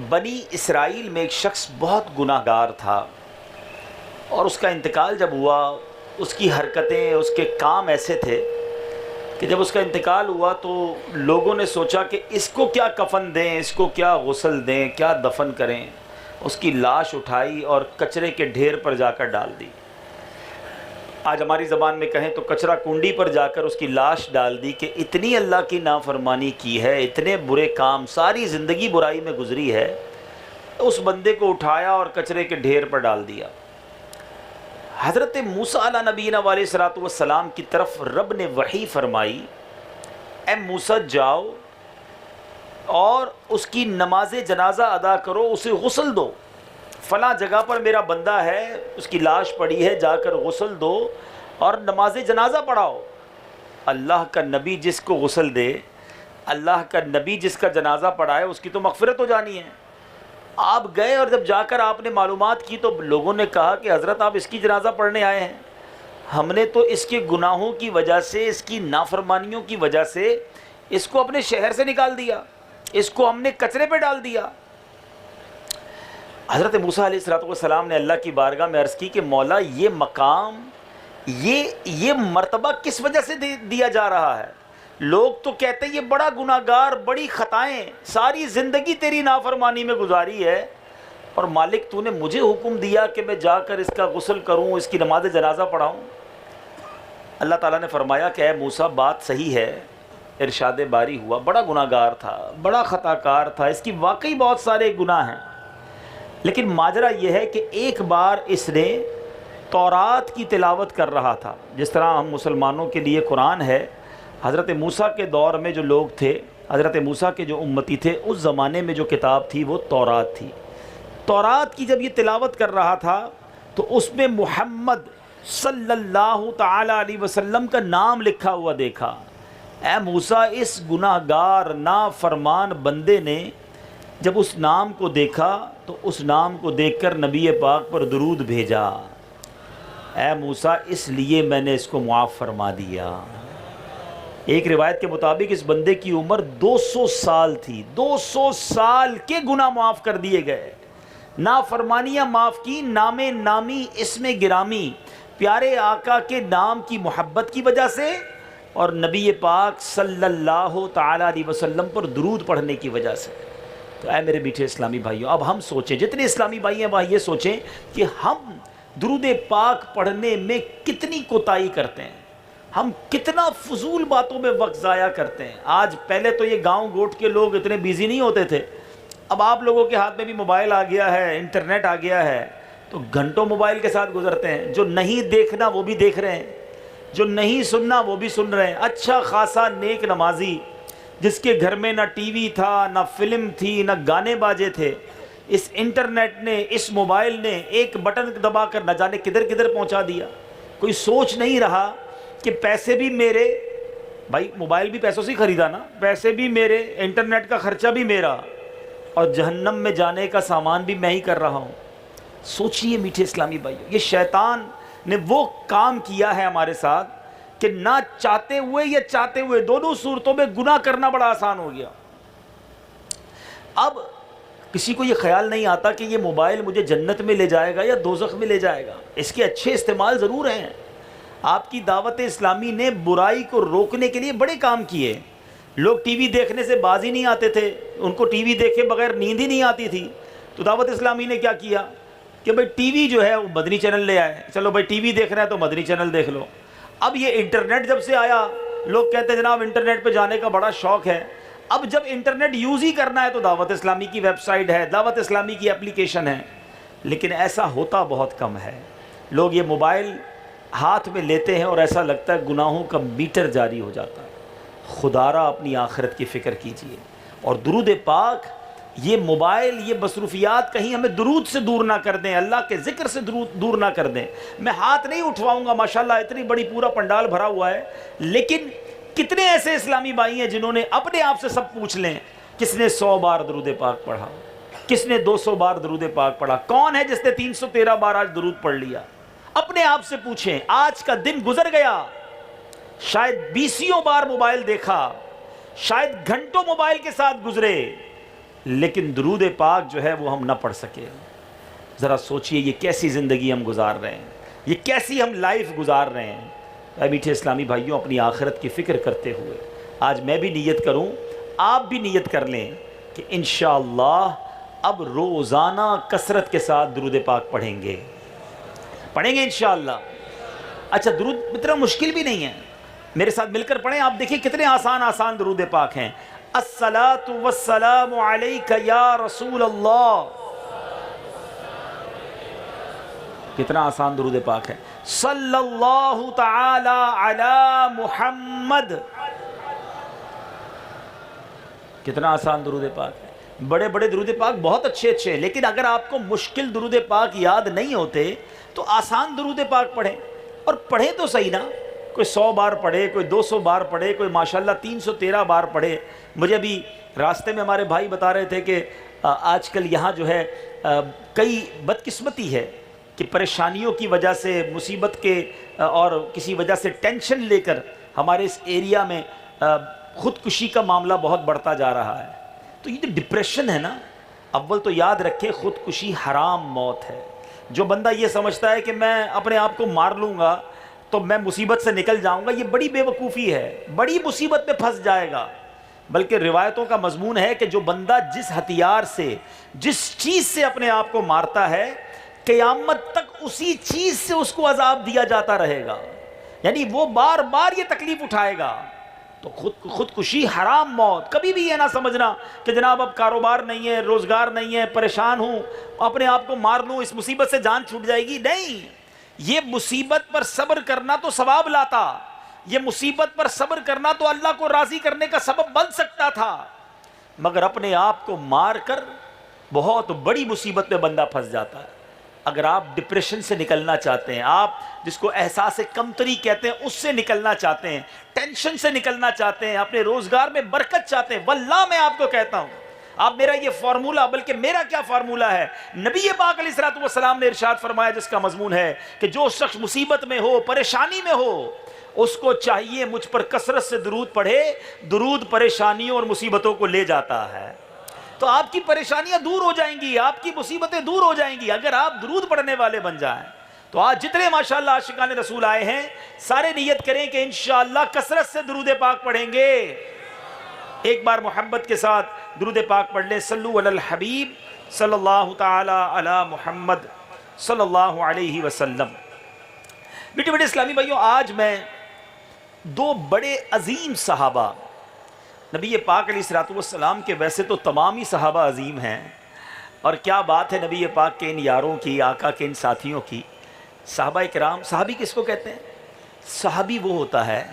بنی اسرائیل میں ایک شخص بہت گناہ گار تھا، اور اس کا انتقال جب ہوا، اس کی حرکتیں، اس کے کام ایسے تھے کہ جب اس کا انتقال ہوا تو لوگوں نے سوچا کہ اس کو کیا کفن دیں، اس کو کیا غسل دیں، کیا دفن کریں۔ اس کی لاش اٹھائی اور کچرے کے ڈھیر پر جا کر ڈال دی۔ آج ہماری زبان میں کہیں تو کچرا کنڈی پر جا کر اس کی لاش ڈال دی کہ اتنی اللہ کی نافرمانی کی ہے، اتنے برے کام، ساری زندگی برائی میں گزری ہے، اس بندے کو اٹھایا اور کچرے کے ڈھیر پر ڈال دیا۔ حضرت موسیٰ علیہ نبینا علیہ الصلوۃ والسلام کی طرف رب نے وحی فرمائی، اے موسیٰ جاؤ اور اس کی نماز جنازہ ادا کرو، اسے غسل دو، فلاں جگہ پر میرا بندہ ہے، اس کی لاش پڑی ہے، جا کر غسل دو اور نماز جنازہ پڑھاؤ۔ اللہ کا نبی جس کو غسل دے، اللہ کا نبی جس کا جنازہ پڑھائے، اس کی تو مغفرت ہو جانی ہے۔ آپ گئے اور جب جا کر آپ نے معلومات کی تو لوگوں نے کہا کہ حضرت آپ اس کی جنازہ پڑھنے آئے ہیں، ہم نے تو اس کے گناہوں کی وجہ سے، اس کی نافرمانیوں کی وجہ سے اس کو اپنے شہر سے نکال دیا، اس کو ہم نے کچرے پہ ڈال دیا۔ حضرت موسیٰ علیہ السلام نے اللہ کی بارگاہ میں عرض کی کہ مولا یہ مقام، یہ مرتبہ کس وجہ سے دیا جا رہا ہے؟ لوگ تو کہتے ہیں یہ بڑا گناہ گار، بڑی خطائیں، ساری زندگی تیری نافرمانی میں گزاری ہے، اور مالک تو نے مجھے حکم دیا کہ میں جا کر اس کا غسل کروں، اس کی نماز جنازہ پڑھاؤں۔ اللہ تعالیٰ نے فرمایا کہ اے موسیٰ بات صحیح ہے، ارشاد باری ہوا، بڑا گناہ گار تھا، بڑا خطا کار تھا، اس کی واقعی بہت سارے گناہ ہیں، لیکن ماجرا یہ ہے کہ ایک بار اس نے تورات کی تلاوت کر رہا تھا۔ جس طرح ہم مسلمانوں کے لیے قرآن ہے، حضرت موسیٰ کے دور میں جو لوگ تھے، حضرت موسیٰ کے جو امتی تھے، اس زمانے میں جو کتاب تھی وہ تورات تھی۔ تورات کی جب یہ تلاوت کر رہا تھا تو اس میں محمد صلی اللہ تعالی علیہ وسلم کا نام لکھا ہوا دیکھا۔ اے موسیٰ، اس گناہ گار نافرمان بندے نے جب اس نام کو دیکھا تو اس نام کو دیکھ کر نبی پاک پر درود بھیجا، اے موسیٰ اس لیے میں نے اس کو معاف فرما دیا۔ ایک روایت کے مطابق اس بندے کی عمر 200 سال تھی، 200 سال کے گناہ معاف کر دیے گئے، نافرمانیاں معاف کی، نام نامی، اسم گرامی، پیارے آقا کے نام کی محبت کی وجہ سے اور نبی پاک صلی اللہ تعالی علیہ وسلم پر درود پڑھنے کی وجہ سے۔ تو اے میرے میٹھے اسلامی بھائیوں، اب ہم سوچیں، جتنے اسلامی بھائی ہیں وہ یہ سوچیں کہ ہم درود پاک پڑھنے میں کتنی کوتاہی کرتے ہیں، ہم کتنا فضول باتوں میں وقت ضائع کرتے ہیں۔ آج پہلے تو یہ گاؤں گوٹ کے لوگ اتنے بیزی نہیں ہوتے تھے، اب آپ لوگوں کے ہاتھ میں بھی موبائل آ گیا ہے، انٹرنیٹ آ گیا ہے، تو گھنٹوں موبائل کے ساتھ گزرتے ہیں۔ جو نہیں دیکھنا وہ بھی دیکھ رہے ہیں، جو نہیں سننا وہ بھی سن رہے ہیں۔ اچھا خاصا نیک نمازی جس کے گھر میں نہ ٹی وی تھا، نہ فلم تھی، نہ گانے باجے تھے، اس انٹرنیٹ نے، اس موبائل نے ایک بٹن دبا کر نہ جانے کدھر کدھر پہنچا دیا۔ کوئی سوچ نہیں رہا کہ پیسے بھی میرے، بھائی موبائل بھی پیسوں سے خریدا نا، پیسے بھی میرے، انٹرنیٹ کا خرچہ بھی میرا، اور جہنم میں جانے کا سامان بھی میں ہی کر رہا ہوں۔ سوچئے میٹھے اسلامی بھائیو، یہ شیطان نے وہ کام کیا ہے ہمارے ساتھ کہ نہ چاہتے ہوئے یا چاہتے ہوئے دونوں صورتوں میں گناہ کرنا بڑا آسان ہو گیا۔ اب کسی کو یہ خیال نہیں آتا کہ یہ موبائل مجھے جنت میں لے جائے گا یا دوزخ میں لے جائے گا۔ اس کے اچھے استعمال ضرور ہیں، آپ کی دعوت اسلامی نے برائی کو روکنے کے لیے بڑے کام کیے۔ لوگ ٹی وی دیکھنے سے باز ہی نہیں آتے تھے، ان کو ٹی وی دیکھے بغیر نیند ہی نہیں آتی تھی، تو دعوت اسلامی نے کیا کیا کہ بھائی ٹی وی جو ہے وہ مدنی چینل لے آئے، چلو بھائی ٹی وی دیکھنا ہے تو مدنی چینل دیکھ لو۔ اب یہ انٹرنیٹ جب سے آیا، لوگ کہتے ہیں جناب انٹرنیٹ پہ جانے کا بڑا شوق ہے۔ اب جب انٹرنیٹ یوز ہی کرنا ہے تو دعوت اسلامی کی ویب سائٹ ہے، دعوت اسلامی کی اپلیکیشن ہے، لیکن ایسا ہوتا بہت کم ہے۔ لوگ یہ موبائل ہاتھ میں لیتے ہیں اور ایسا لگتا ہے گناہوں کا میٹر جاری ہو جاتا ہے۔ خدا را اپنی آخرت کی فکر کیجئے، اور درود پاک، یہ موبائل، یہ مصروفیات کہیں ہمیں درود سے دور نہ کر دیں، اللہ کے ذکر سے دور نہ کر دیں۔ میں ہاتھ نہیں اٹھواؤں گا، ماشاءاللہ اتنی بڑی پورا پنڈال بھرا ہوا ہے، لیکن کتنے ایسے اسلامی بھائی ہیں جنہوں نے اپنے آپ سے سب پوچھ لیں، کس نے 100 بار درود پاک پڑھا، کس نے 200 بار درود پاک پڑھا، کون ہے جس نے 313 بار آج درود پڑھ لیا؟ اپنے آپ سے پوچھیں۔ آج کا دن گزر گیا، شاید 20 بار موبائل دیکھا، شاید گھنٹوں موبائل کے ساتھ گزرے، لیکن درود پاک جو ہے وہ ہم نہ پڑھ سکے۔ ذرا سوچئے یہ کیسی زندگی ہم گزار رہے ہیں، یہ کیسی ہم لائف گزار رہے ہیں۔ اے میٹھے اسلامی بھائیوں، اپنی آخرت کی فکر کرتے ہوئے آج میں بھی نیت کروں، آپ بھی نیت کر لیں کہ انشاءاللہ اب روزانہ کثرت کے ساتھ درود پاک پڑھیں گے انشاءاللہ۔ اچھا، درود اتنا مشکل بھی نہیں ہے، میرے ساتھ مل کر پڑھیں، آپ دیکھیں کتنے آسان درود پاک ہیں۔ الصلاۃ والسلام علیک یا رسول اللہ، کتنا آسان درود پاک ہے۔ صلی اللہ تعالی علی محمد، کتنا آسان درود پاک ہے۔ بڑے بڑے درود پاک بہت اچھے ہیں، لیکن اگر آپ کو مشکل درود پاک یاد نہیں ہوتے تو آسان درود پاک پڑھیں، اور پڑھیں تو صحیح نا، کوئی 100 بار پڑھے، کوئی 200 بار پڑھے، کوئی ماشاءاللہ 313 بار پڑھے۔ مجھے ابھی راستے میں ہمارے بھائی بتا رہے تھے کہ آج کل یہاں جو ہے کئی بدقسمتی ہے کہ پریشانیوں کی وجہ سے، مصیبت کے اور کسی وجہ سے ٹینشن لے کر ہمارے اس ایریا میں خودکشی کا معاملہ بہت بڑھتا جا رہا ہے۔ تو یہ جو ڈپریشن ہے نا، اول تو یاد رکھے خودکشی حرام موت ہے۔ جو بندہ یہ سمجھتا ہے کہ میں اپنے آپ کو مار لوں گا تو میں مصیبت سے نکل جاؤں گا، یہ بڑی بے وقوفی ہے، بڑی مصیبت میں پھنس جائے گا۔ بلکہ روایتوں کا مضمون ہے کہ جو بندہ جس ہتھیار سے، جس چیز سے اپنے آپ کو مارتا ہے، قیامت تک اسی چیز سے اس کو عذاب دیا جاتا رہے گا، یعنی وہ بار بار یہ تکلیف اٹھائے گا۔ تو خودکشی حرام موت۔ کبھی بھی یہ نہ سمجھنا کہ جناب اب کاروبار نہیں ہے، روزگار نہیں ہے، پریشان ہوں، اپنے آپ کو مار لوں، اس مصیبت سے جان چھوٹ جائے گی۔ نہیں، یہ مصیبت پر صبر کرنا تو ثواب لاتا، یہ مصیبت پر صبر کرنا تو اللہ کو راضی کرنے کا سبب بن سکتا تھا، مگر اپنے آپ کو مار کر بہت بڑی مصیبت میں بندہ پھنس جاتا ہے۔ اگر آپ ڈپریشن سے نکلنا چاہتے ہیں، آپ جس کو احساس کمتری کہتے ہیں اس سے نکلنا چاہتے ہیں، ٹینشن سے نکلنا چاہتے ہیں، اپنے روزگار میں برکت چاہتے ہیں، واللہ میں آپ کو کہتا ہوں، آپ میرا یہ فارمولہ، بلکہ میرا کیا فارمولہ ہے، نبی پاک علیہ الصلوۃ والسلام نے ارشاد فرمایا جس کا مضمون ہے کہ جو شخص مصیبت میں ہو، پریشانی میں ہو، اس کو چاہیے مجھ پر کثرت سے درود پڑھے، درود پریشانیوں اور مصیبتوں کو لے جاتا ہے۔ تو آپ کی پریشانیاں دور ہو جائیں گی، آپ کی مصیبتیں دور ہو جائیں گی اگر آپ درود پڑھنے والے بن جائیں۔ تو آج جتنے ماشاءاللہ عاشقان رسول آئے ہیں، سارے نیت کریں کہ انشاءاللہ کثرت سے درود پاک پڑھیں گے۔ ایک بار محبت کے ساتھ درود پاک پڑھ لیں۔ صلو علی الحبیب صلی اللہ تعالی علی محمد صلی اللہ علیہ وسلم۔ بیٹے بیٹے اسلامی بھائیوں، آج میں دو بڑے عظیم صحابہ، نبی پاک علیہ الصلوۃ والسلام کے، ویسے تو تمام ہی صحابہ عظیم ہیں، اور کیا بات ہے نبی پاک کے ان یاروں کی، آقا کے ان ساتھیوں کی۔ صحابہ کرام، صحابی کس کو کہتے ہیں؟ صحابی وہ ہوتا ہے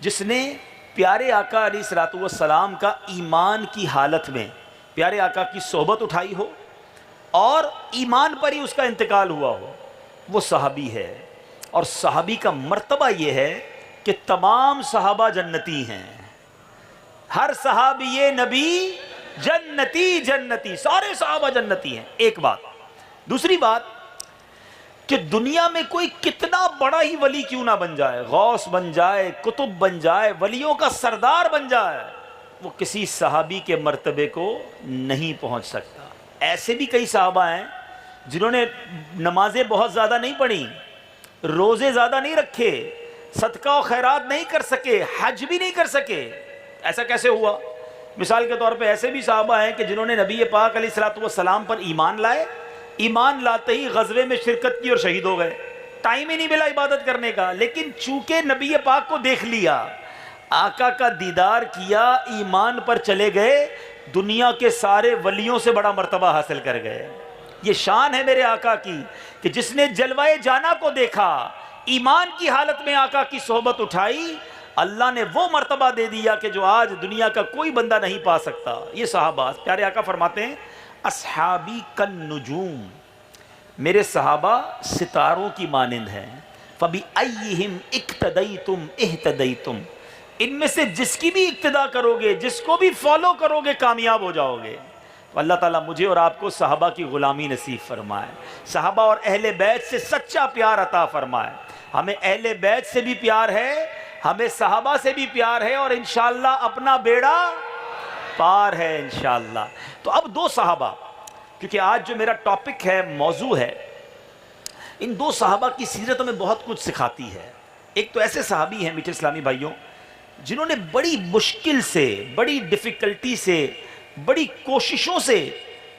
جس نے پیارے آقا علیہ الصلوۃ والسلام کا ایمان کی حالت میں پیارے آقا کی صحبت اٹھائی ہو اور ایمان پر ہی اس کا انتقال ہوا ہو، وہ صحابی ہے۔ اور صحابی کا مرتبہ یہ ہے کہ تمام صحابہ جنتی ہیں، ہر صحابی نبی جنتی، جنتی، سارے صحابہ جنتی ہیں۔ ایک بات۔ دوسری بات کہ دنیا میں کوئی کتنا بڑا ہی ولی کیوں نہ بن جائے، غوث بن جائے، قطب بن جائے، ولیوں کا سردار بن جائے، وہ کسی صحابی کے مرتبے کو نہیں پہنچ سکتا۔ ایسے بھی کئی صحابہ ہیں جنہوں نے نمازیں بہت زیادہ نہیں پڑھی، روزے زیادہ نہیں رکھے، صدقہ و خیرات نہیں کر سکے، حج بھی نہیں کر سکے۔ ایسا کیسے ہوا؟ مثال کے طور پہ ایسے بھی صحابہ ہیں کہ جنہوں نے نبی پاک علیہ الصلوۃ والسلام پر ایمان لائے، ایمان لاتے ہی غزوے میں شرکت کی اور شہید ہو گئے، ٹائم ہی نہیں ملا عبادت کرنے کا، لیکن چونکہ نبی پاک کو دیکھ لیا، آقا کا دیدار کیا، ایمان پر چلے گئے، دنیا کے سارے ولیوں سے بڑا مرتبہ حاصل کر گئے۔ یہ شان ہے میرے آقا کی کہ جس نے جلوہ جانا کو دیکھا، ایمان کی حالت میں آقا کی صحبت اٹھائی، اللہ نے وہ مرتبہ دے دیا کہ جو آج دنیا کا کوئی بندہ نہیں پا سکتا۔ یہ صحابہ، پیارے آقا فرماتے ہیں اصحابی کالنجوم، میرے صحابہ ستاروں کی مانند ہیں، فبأیہم اقتدیتم اہتدیتم، ان میں سے جس کی بھی اقتدا کرو گے، جس کو بھی فالو کرو گے، کامیاب ہو جاؤ گے۔ تو اللہ تعالیٰ مجھے اور آپ کو صحابہ کی غلامی نصیب فرمائے، صحابہ اور اہل بیت سے سچا پیار عطا فرمائے۔ ہمیں اہل بیت سے بھی پیار ہے، ہمیں صحابہ سے بھی پیار ہے، اور انشاءاللہ اپنا بیڑا پار ہے انشاءاللہ۔ تو اب دو صحابہ، کیونکہ آج جو میرا ٹاپک ہے، موضوع ہے، ان دو صحابہ کی سیرت ہمیں بہت کچھ سکھاتی ہے۔ ایک تو ایسے صحابی ہیں میٹھے اسلامی بھائیوں جنہوں نے بڑی مشکل سے، بڑی ڈیفیکلٹی سے، بڑی کوششوں سے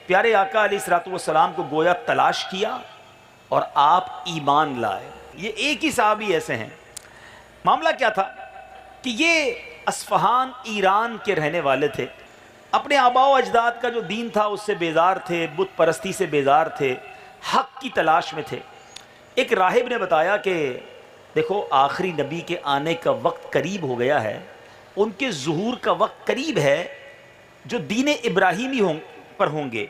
پیارے آقا علیہ الصلوۃ والسلام کو گویا تلاش کیا اور آپ ایمان لائے۔ یہ ایک ہی صحابی ایسے ہیں۔ معاملہ کیا تھا کہ یہ اصفہان ایران کے رہنے والے تھے، اپنے آباء و اجداد کا جو دین تھا اس سے بیزار تھے، بت پرستی سے بیزار تھے، حق کی تلاش میں تھے۔ ایک راہب نے بتایا کہ دیکھو آخری نبی کے آنے کا وقت قریب ہو گیا ہے، ان کے ظہور کا وقت قریب ہے جو دین ابراہیمی پر ہوں گے،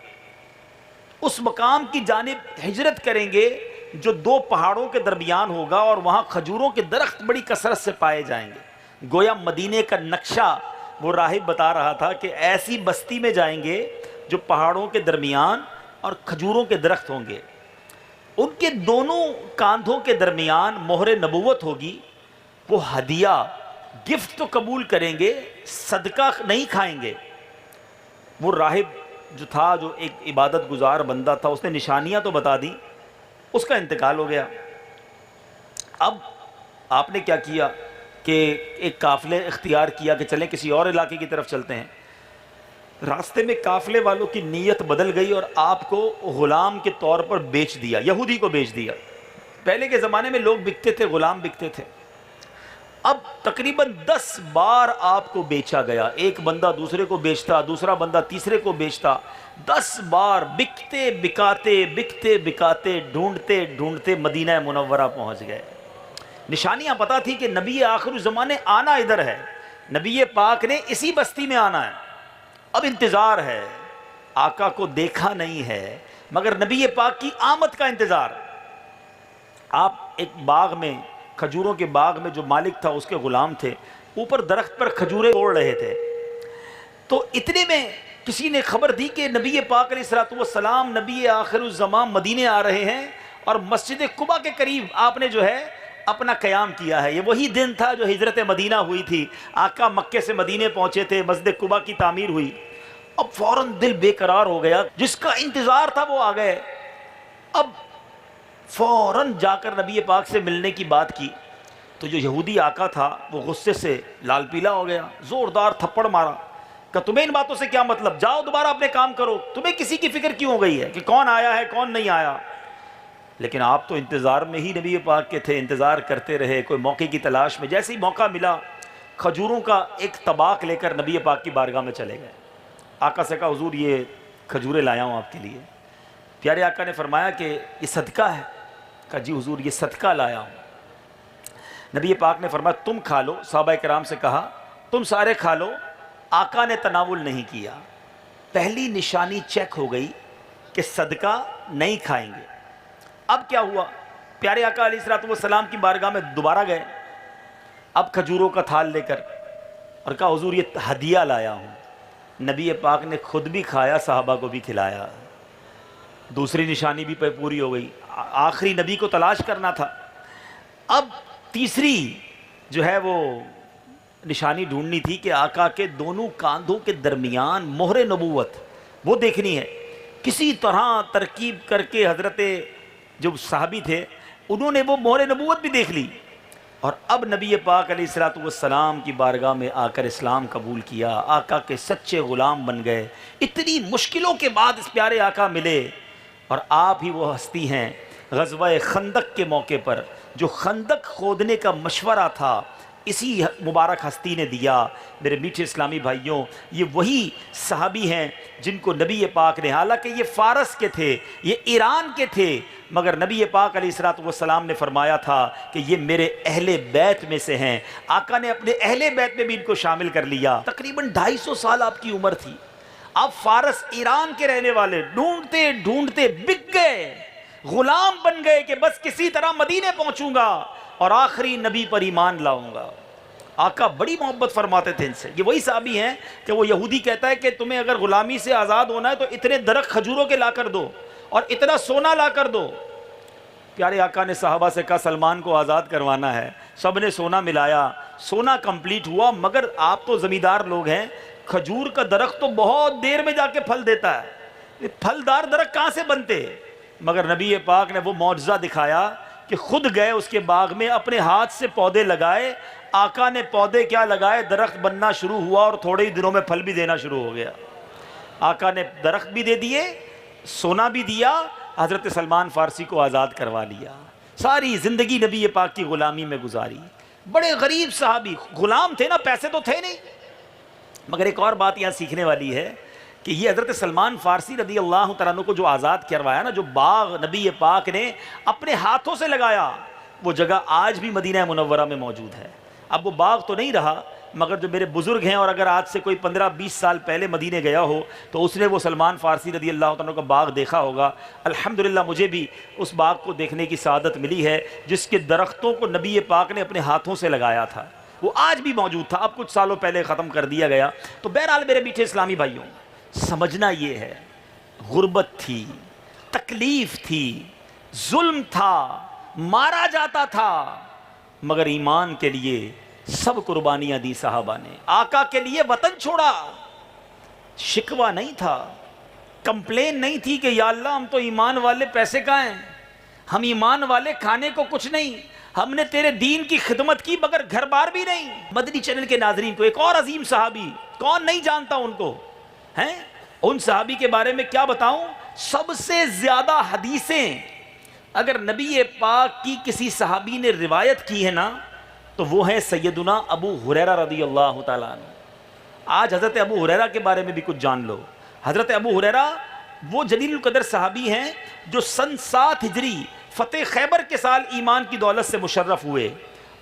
اس مقام کی جانب ہجرت کریں گے جو دو پہاڑوں کے درمیان ہوگا اور وہاں کھجوروں کے درخت بڑی کثرت سے پائے جائیں گے۔ گویا مدینے کا نقشہ وہ راہب بتا رہا تھا کہ ایسی بستی میں جائیں گے جو پہاڑوں کے درمیان اور کھجوروں کے درخت ہوں گے، ان کے دونوں کاندھوں کے درمیان مہر نبوت ہوگی، وہ ہدیہ گفٹ تو قبول کریں گے، صدقہ نہیں کھائیں گے۔ وہ راہب جو تھا، جو ایک عبادت گزار بندہ تھا، اس نے نشانیاں تو بتا دی، اس کا انتقال ہو گیا۔ اب آپ نے کیا کیا کہ ایک قافلے اختیار کیا کہ چلیں کسی اور علاقے کی طرف چلتے ہیں۔ راستے میں قافلے والوں کی نیت بدل گئی اور آپ کو غلام کے طور پر بیچ دیا، یہودی کو بیچ دیا۔ پہلے کے زمانے میں لوگ بکتے تھے، غلام بکتے تھے۔ اب تقریباً 10 بار آپ کو بیچا گیا، ایک بندہ دوسرے کو بیچتا، دوسرا بندہ تیسرے کو بیچتا، 10 بار بکتے بکاتے ڈھونڈتے ڈھونڈتے مدینہ منورہ پہنچ گئے۔ نشانیاں پتہ تھی کہ نبی آخر الزمانے آنا ادھر ہے، نبی پاک نے اسی بستی میں آنا ہے۔ اب انتظار ہے، آقا کو دیکھا نہیں ہے مگر نبی پاک کی آمد کا انتظار۔ آپ ایک باغ میں، کھجوروں کے باغ میں جو مالک تھا اس کے غلام تھے، اوپر درخت پر کھجوریں توڑ رہے تھے۔ تو اتنے میں کسی نے خبر دی کہ نبی پاک علیہ الصلوۃ والسلام، نبی آخر الزمان مدینے آ رہے ہیں اور مسجد قباء کے قریب آپ نے جو ہے اپنا قیام کیا ہے۔ یہ وہی دن تھا جو ہجرت مدینہ ہوئی تھی، آقا مکے سے مدینے پہنچے تھے، مسجد قباء کی تعمیر ہوئی۔ اب فوراً دل بے قرار ہو گیا، جس کا انتظار تھا وہ آ گئے۔ اب فوراً جا کر نبی پاک سے ملنے کی بات کی تو جو یہودی آقا تھا وہ غصے سے لال پیلا ہو گیا، زوردار تھپڑ مارا کہ تمہیں ان باتوں سے کیا مطلب، جاؤ دوبارہ اپنے کام کرو، تمہیں کسی کی فکر کیوں ہو گئی ہے کہ کون آیا ہے کون نہیں آیا۔ لیکن آپ تو انتظار میں ہی نبی پاک کے تھے، انتظار کرتے رہے، کوئی موقع کی تلاش میں۔ جیسے ہی موقع ملا کھجوروں کا ایک طباق لے کر نبی پاک کی بارگاہ میں چلے گئے۔ آقا سے کہا حضور یہ کھجوریں لایا ہوں آپ کے لیے۔ پیارے آقا نے فرمایا کہ یہ صدقہ ہے؟ کہا جی حضور یہ صدقہ لایا ہوں۔ نبی پاک نے فرمایا تم کھا لو۔ صحابہ کرام سے کہا تم سارے کھا لو۔ آقا نے تناول نہیں کیا۔ پہلی نشانی چیک ہو گئی کہ صدقہ نہیں کھائیں گے۔ اب کیا ہوا، پیارے آقا علیہ الصلوۃ والسلام کی بارگاہ میں دوبارہ گئے، اب کھجوروں کا تھال لے کر، اور کہا حضور یہ ہدیہ لایا ہوں۔ نبی پاک نے خود بھی کھایا، صحابہ کو بھی کھلایا۔ دوسری نشانی بھی پوری ہو گئی، آخری نبی کو تلاش کرنا تھا۔ اب تیسری جو ہے وہ نشانی ڈھونڈنی تھی کہ آقا کے دونوں کاندھوں کے درمیان مہر نبوت وہ دیکھنی ہے۔ کسی طرح ترکیب کر کے حضرت جو صحابی تھے انہوں نے وہ مہر نبوت بھی دیکھ لی، اور اب نبی پاک علیہ الصلوۃ والسلام کی بارگاہ میں آ کر اسلام قبول کیا، آقا کے سچے غلام بن گئے۔ اتنی مشکلوں کے بعد اس پیارے آقا ملے، اور آپ ہی وہ ہستی ہیں غزوہ خندق کے موقع پر جو خندق کھودنے کا مشورہ تھا اسی مبارک ہستی نے دیا۔ میرے میٹھے اسلامی بھائیوں، یہ وہی صحابی ہیں جن کو نبی پاک نے، حالانکہ یہ فارس کے تھے، یہ ایران کے تھے، مگر نبی پاک علیہ الصلوۃ والسلام نے فرمایا تھا کہ یہ میرے اہل بیت میں سے ہیں۔ آقا نے اپنے اہل بیت میں بھی ان کو شامل کر لیا۔ تقریباً 250 سال آپ کی عمر تھی، آپ فارس ایران کے رہنے والے، ڈھونڈتے ڈھونڈتے بک گئے، غلام بن گئے کہ بس کسی طرح مدینے پہنچوں گا اور آخری نبی پر ایمان لاؤں گا۔ آقا بڑی محبت فرماتے تھے ان سے۔ یہ وہی صحابی ہیں کہ وہ یہودی کہتا ہے کہ تمہیں اگر غلامی سے آزاد ہونا ہے تو اتنے درخت کھجوروں کے لا کر دو اور اتنا سونا لا کر دو۔ پیارے آقا نے صحابہ سے کہا سلمان کو آزاد کروانا ہے، سب نے سونا ملایا، سونا کمپلیٹ ہوا، مگر آپ تو زمیندار لوگ ہیں، کھجور کا درخت تو بہت دیر میں جا کے پھل دیتا ہے، یہ پھلدار درخت کہاں سے بنتے؟ مگر نبی پاک نے وہ معجزہ دکھایا کہ خود گئے اس کے باغ میں، اپنے ہاتھ سے پودے لگائے، آقا نے پودے کیا لگائے، درخت بننا شروع ہوا اور تھوڑے ہی دنوں میں پھل بھی دینا شروع ہو گیا۔ آقا نے درخت بھی دے دیے، سونا بھی دیا، حضرت سلمان فارسی کو آزاد کروا لیا، ساری زندگی نبی پاک کی غلامی میں گزاری۔ بڑے غریب صحابی، غلام تھے نا، پیسے تو تھے نہیں۔ مگر ایک اور بات یہاں سیکھنے والی ہے کہ یہ حضرت سلمان فارسی رضی اللہ تعالیٰ عنہ کو جو آزاد کروایا نا، جو باغ نبی پاک نے اپنے ہاتھوں سے لگایا، وہ جگہ آج بھی مدینہ منورہ میں موجود ہے۔ اب وہ باغ تو نہیں رہا، مگر جو میرے بزرگ ہیں، اور اگر آج سے کوئی 15-20 سال پہلے مدینے گیا ہو تو اس نے وہ سلمان فارسی رضی اللہ تعالیٰ عنہ کا باغ دیکھا ہوگا۔ الحمدللہ مجھے بھی اس باغ کو دیکھنے کی سعادت ملی ہے جس کے درختوں کو نبی پاک نے اپنے ہاتھوں سے لگایا تھا، وہ آج بھی موجود تھا، اب کچھ سالوں پہلے ختم کر دیا گیا۔ تو بہرحال میرے میٹھے اسلامی بھائیوں، سمجھنا یہ ہے، غربت تھی، تکلیف تھی، ظلم تھا، مارا جاتا تھا، مگر ایمان کے لیے سب قربانیاں دی صحابہ نے، آقا کے لیے وطن چھوڑا۔ شکوہ نہیں تھا، کمپلین نہیں تھی کہ یا اللہ ہم تو ایمان والے، پیسے کہاں ہیں، ہم ایمان والے، کھانے کو کچھ نہیں، ہم نے تیرے دین کی خدمت کی مگر گھر بار بھی نہیں۔ مدنی چینل کے ناظرین کو ایک اور عظیم صحابی، کون نہیں جانتا ان کو، ہیں ان صحابی کے بارے میں کیا بتاؤں، سب سے زیادہ حدیثیں اگر نبی پاک کی کسی صحابی نے روایت کی ہے نا تو وہ ہیں سیدنا ابو ہریرہ رضی اللہ تعالیٰ عنہ۔ آج حضرت ابو ہریرہ کے بارے میں بھی کچھ جان لو۔ حضرت ابو ہریرہ وہ جلیل القدر صحابی ہیں جو سن 7 ہجری فتح خیبر کے سال ایمان کی دولت سے مشرف ہوئے۔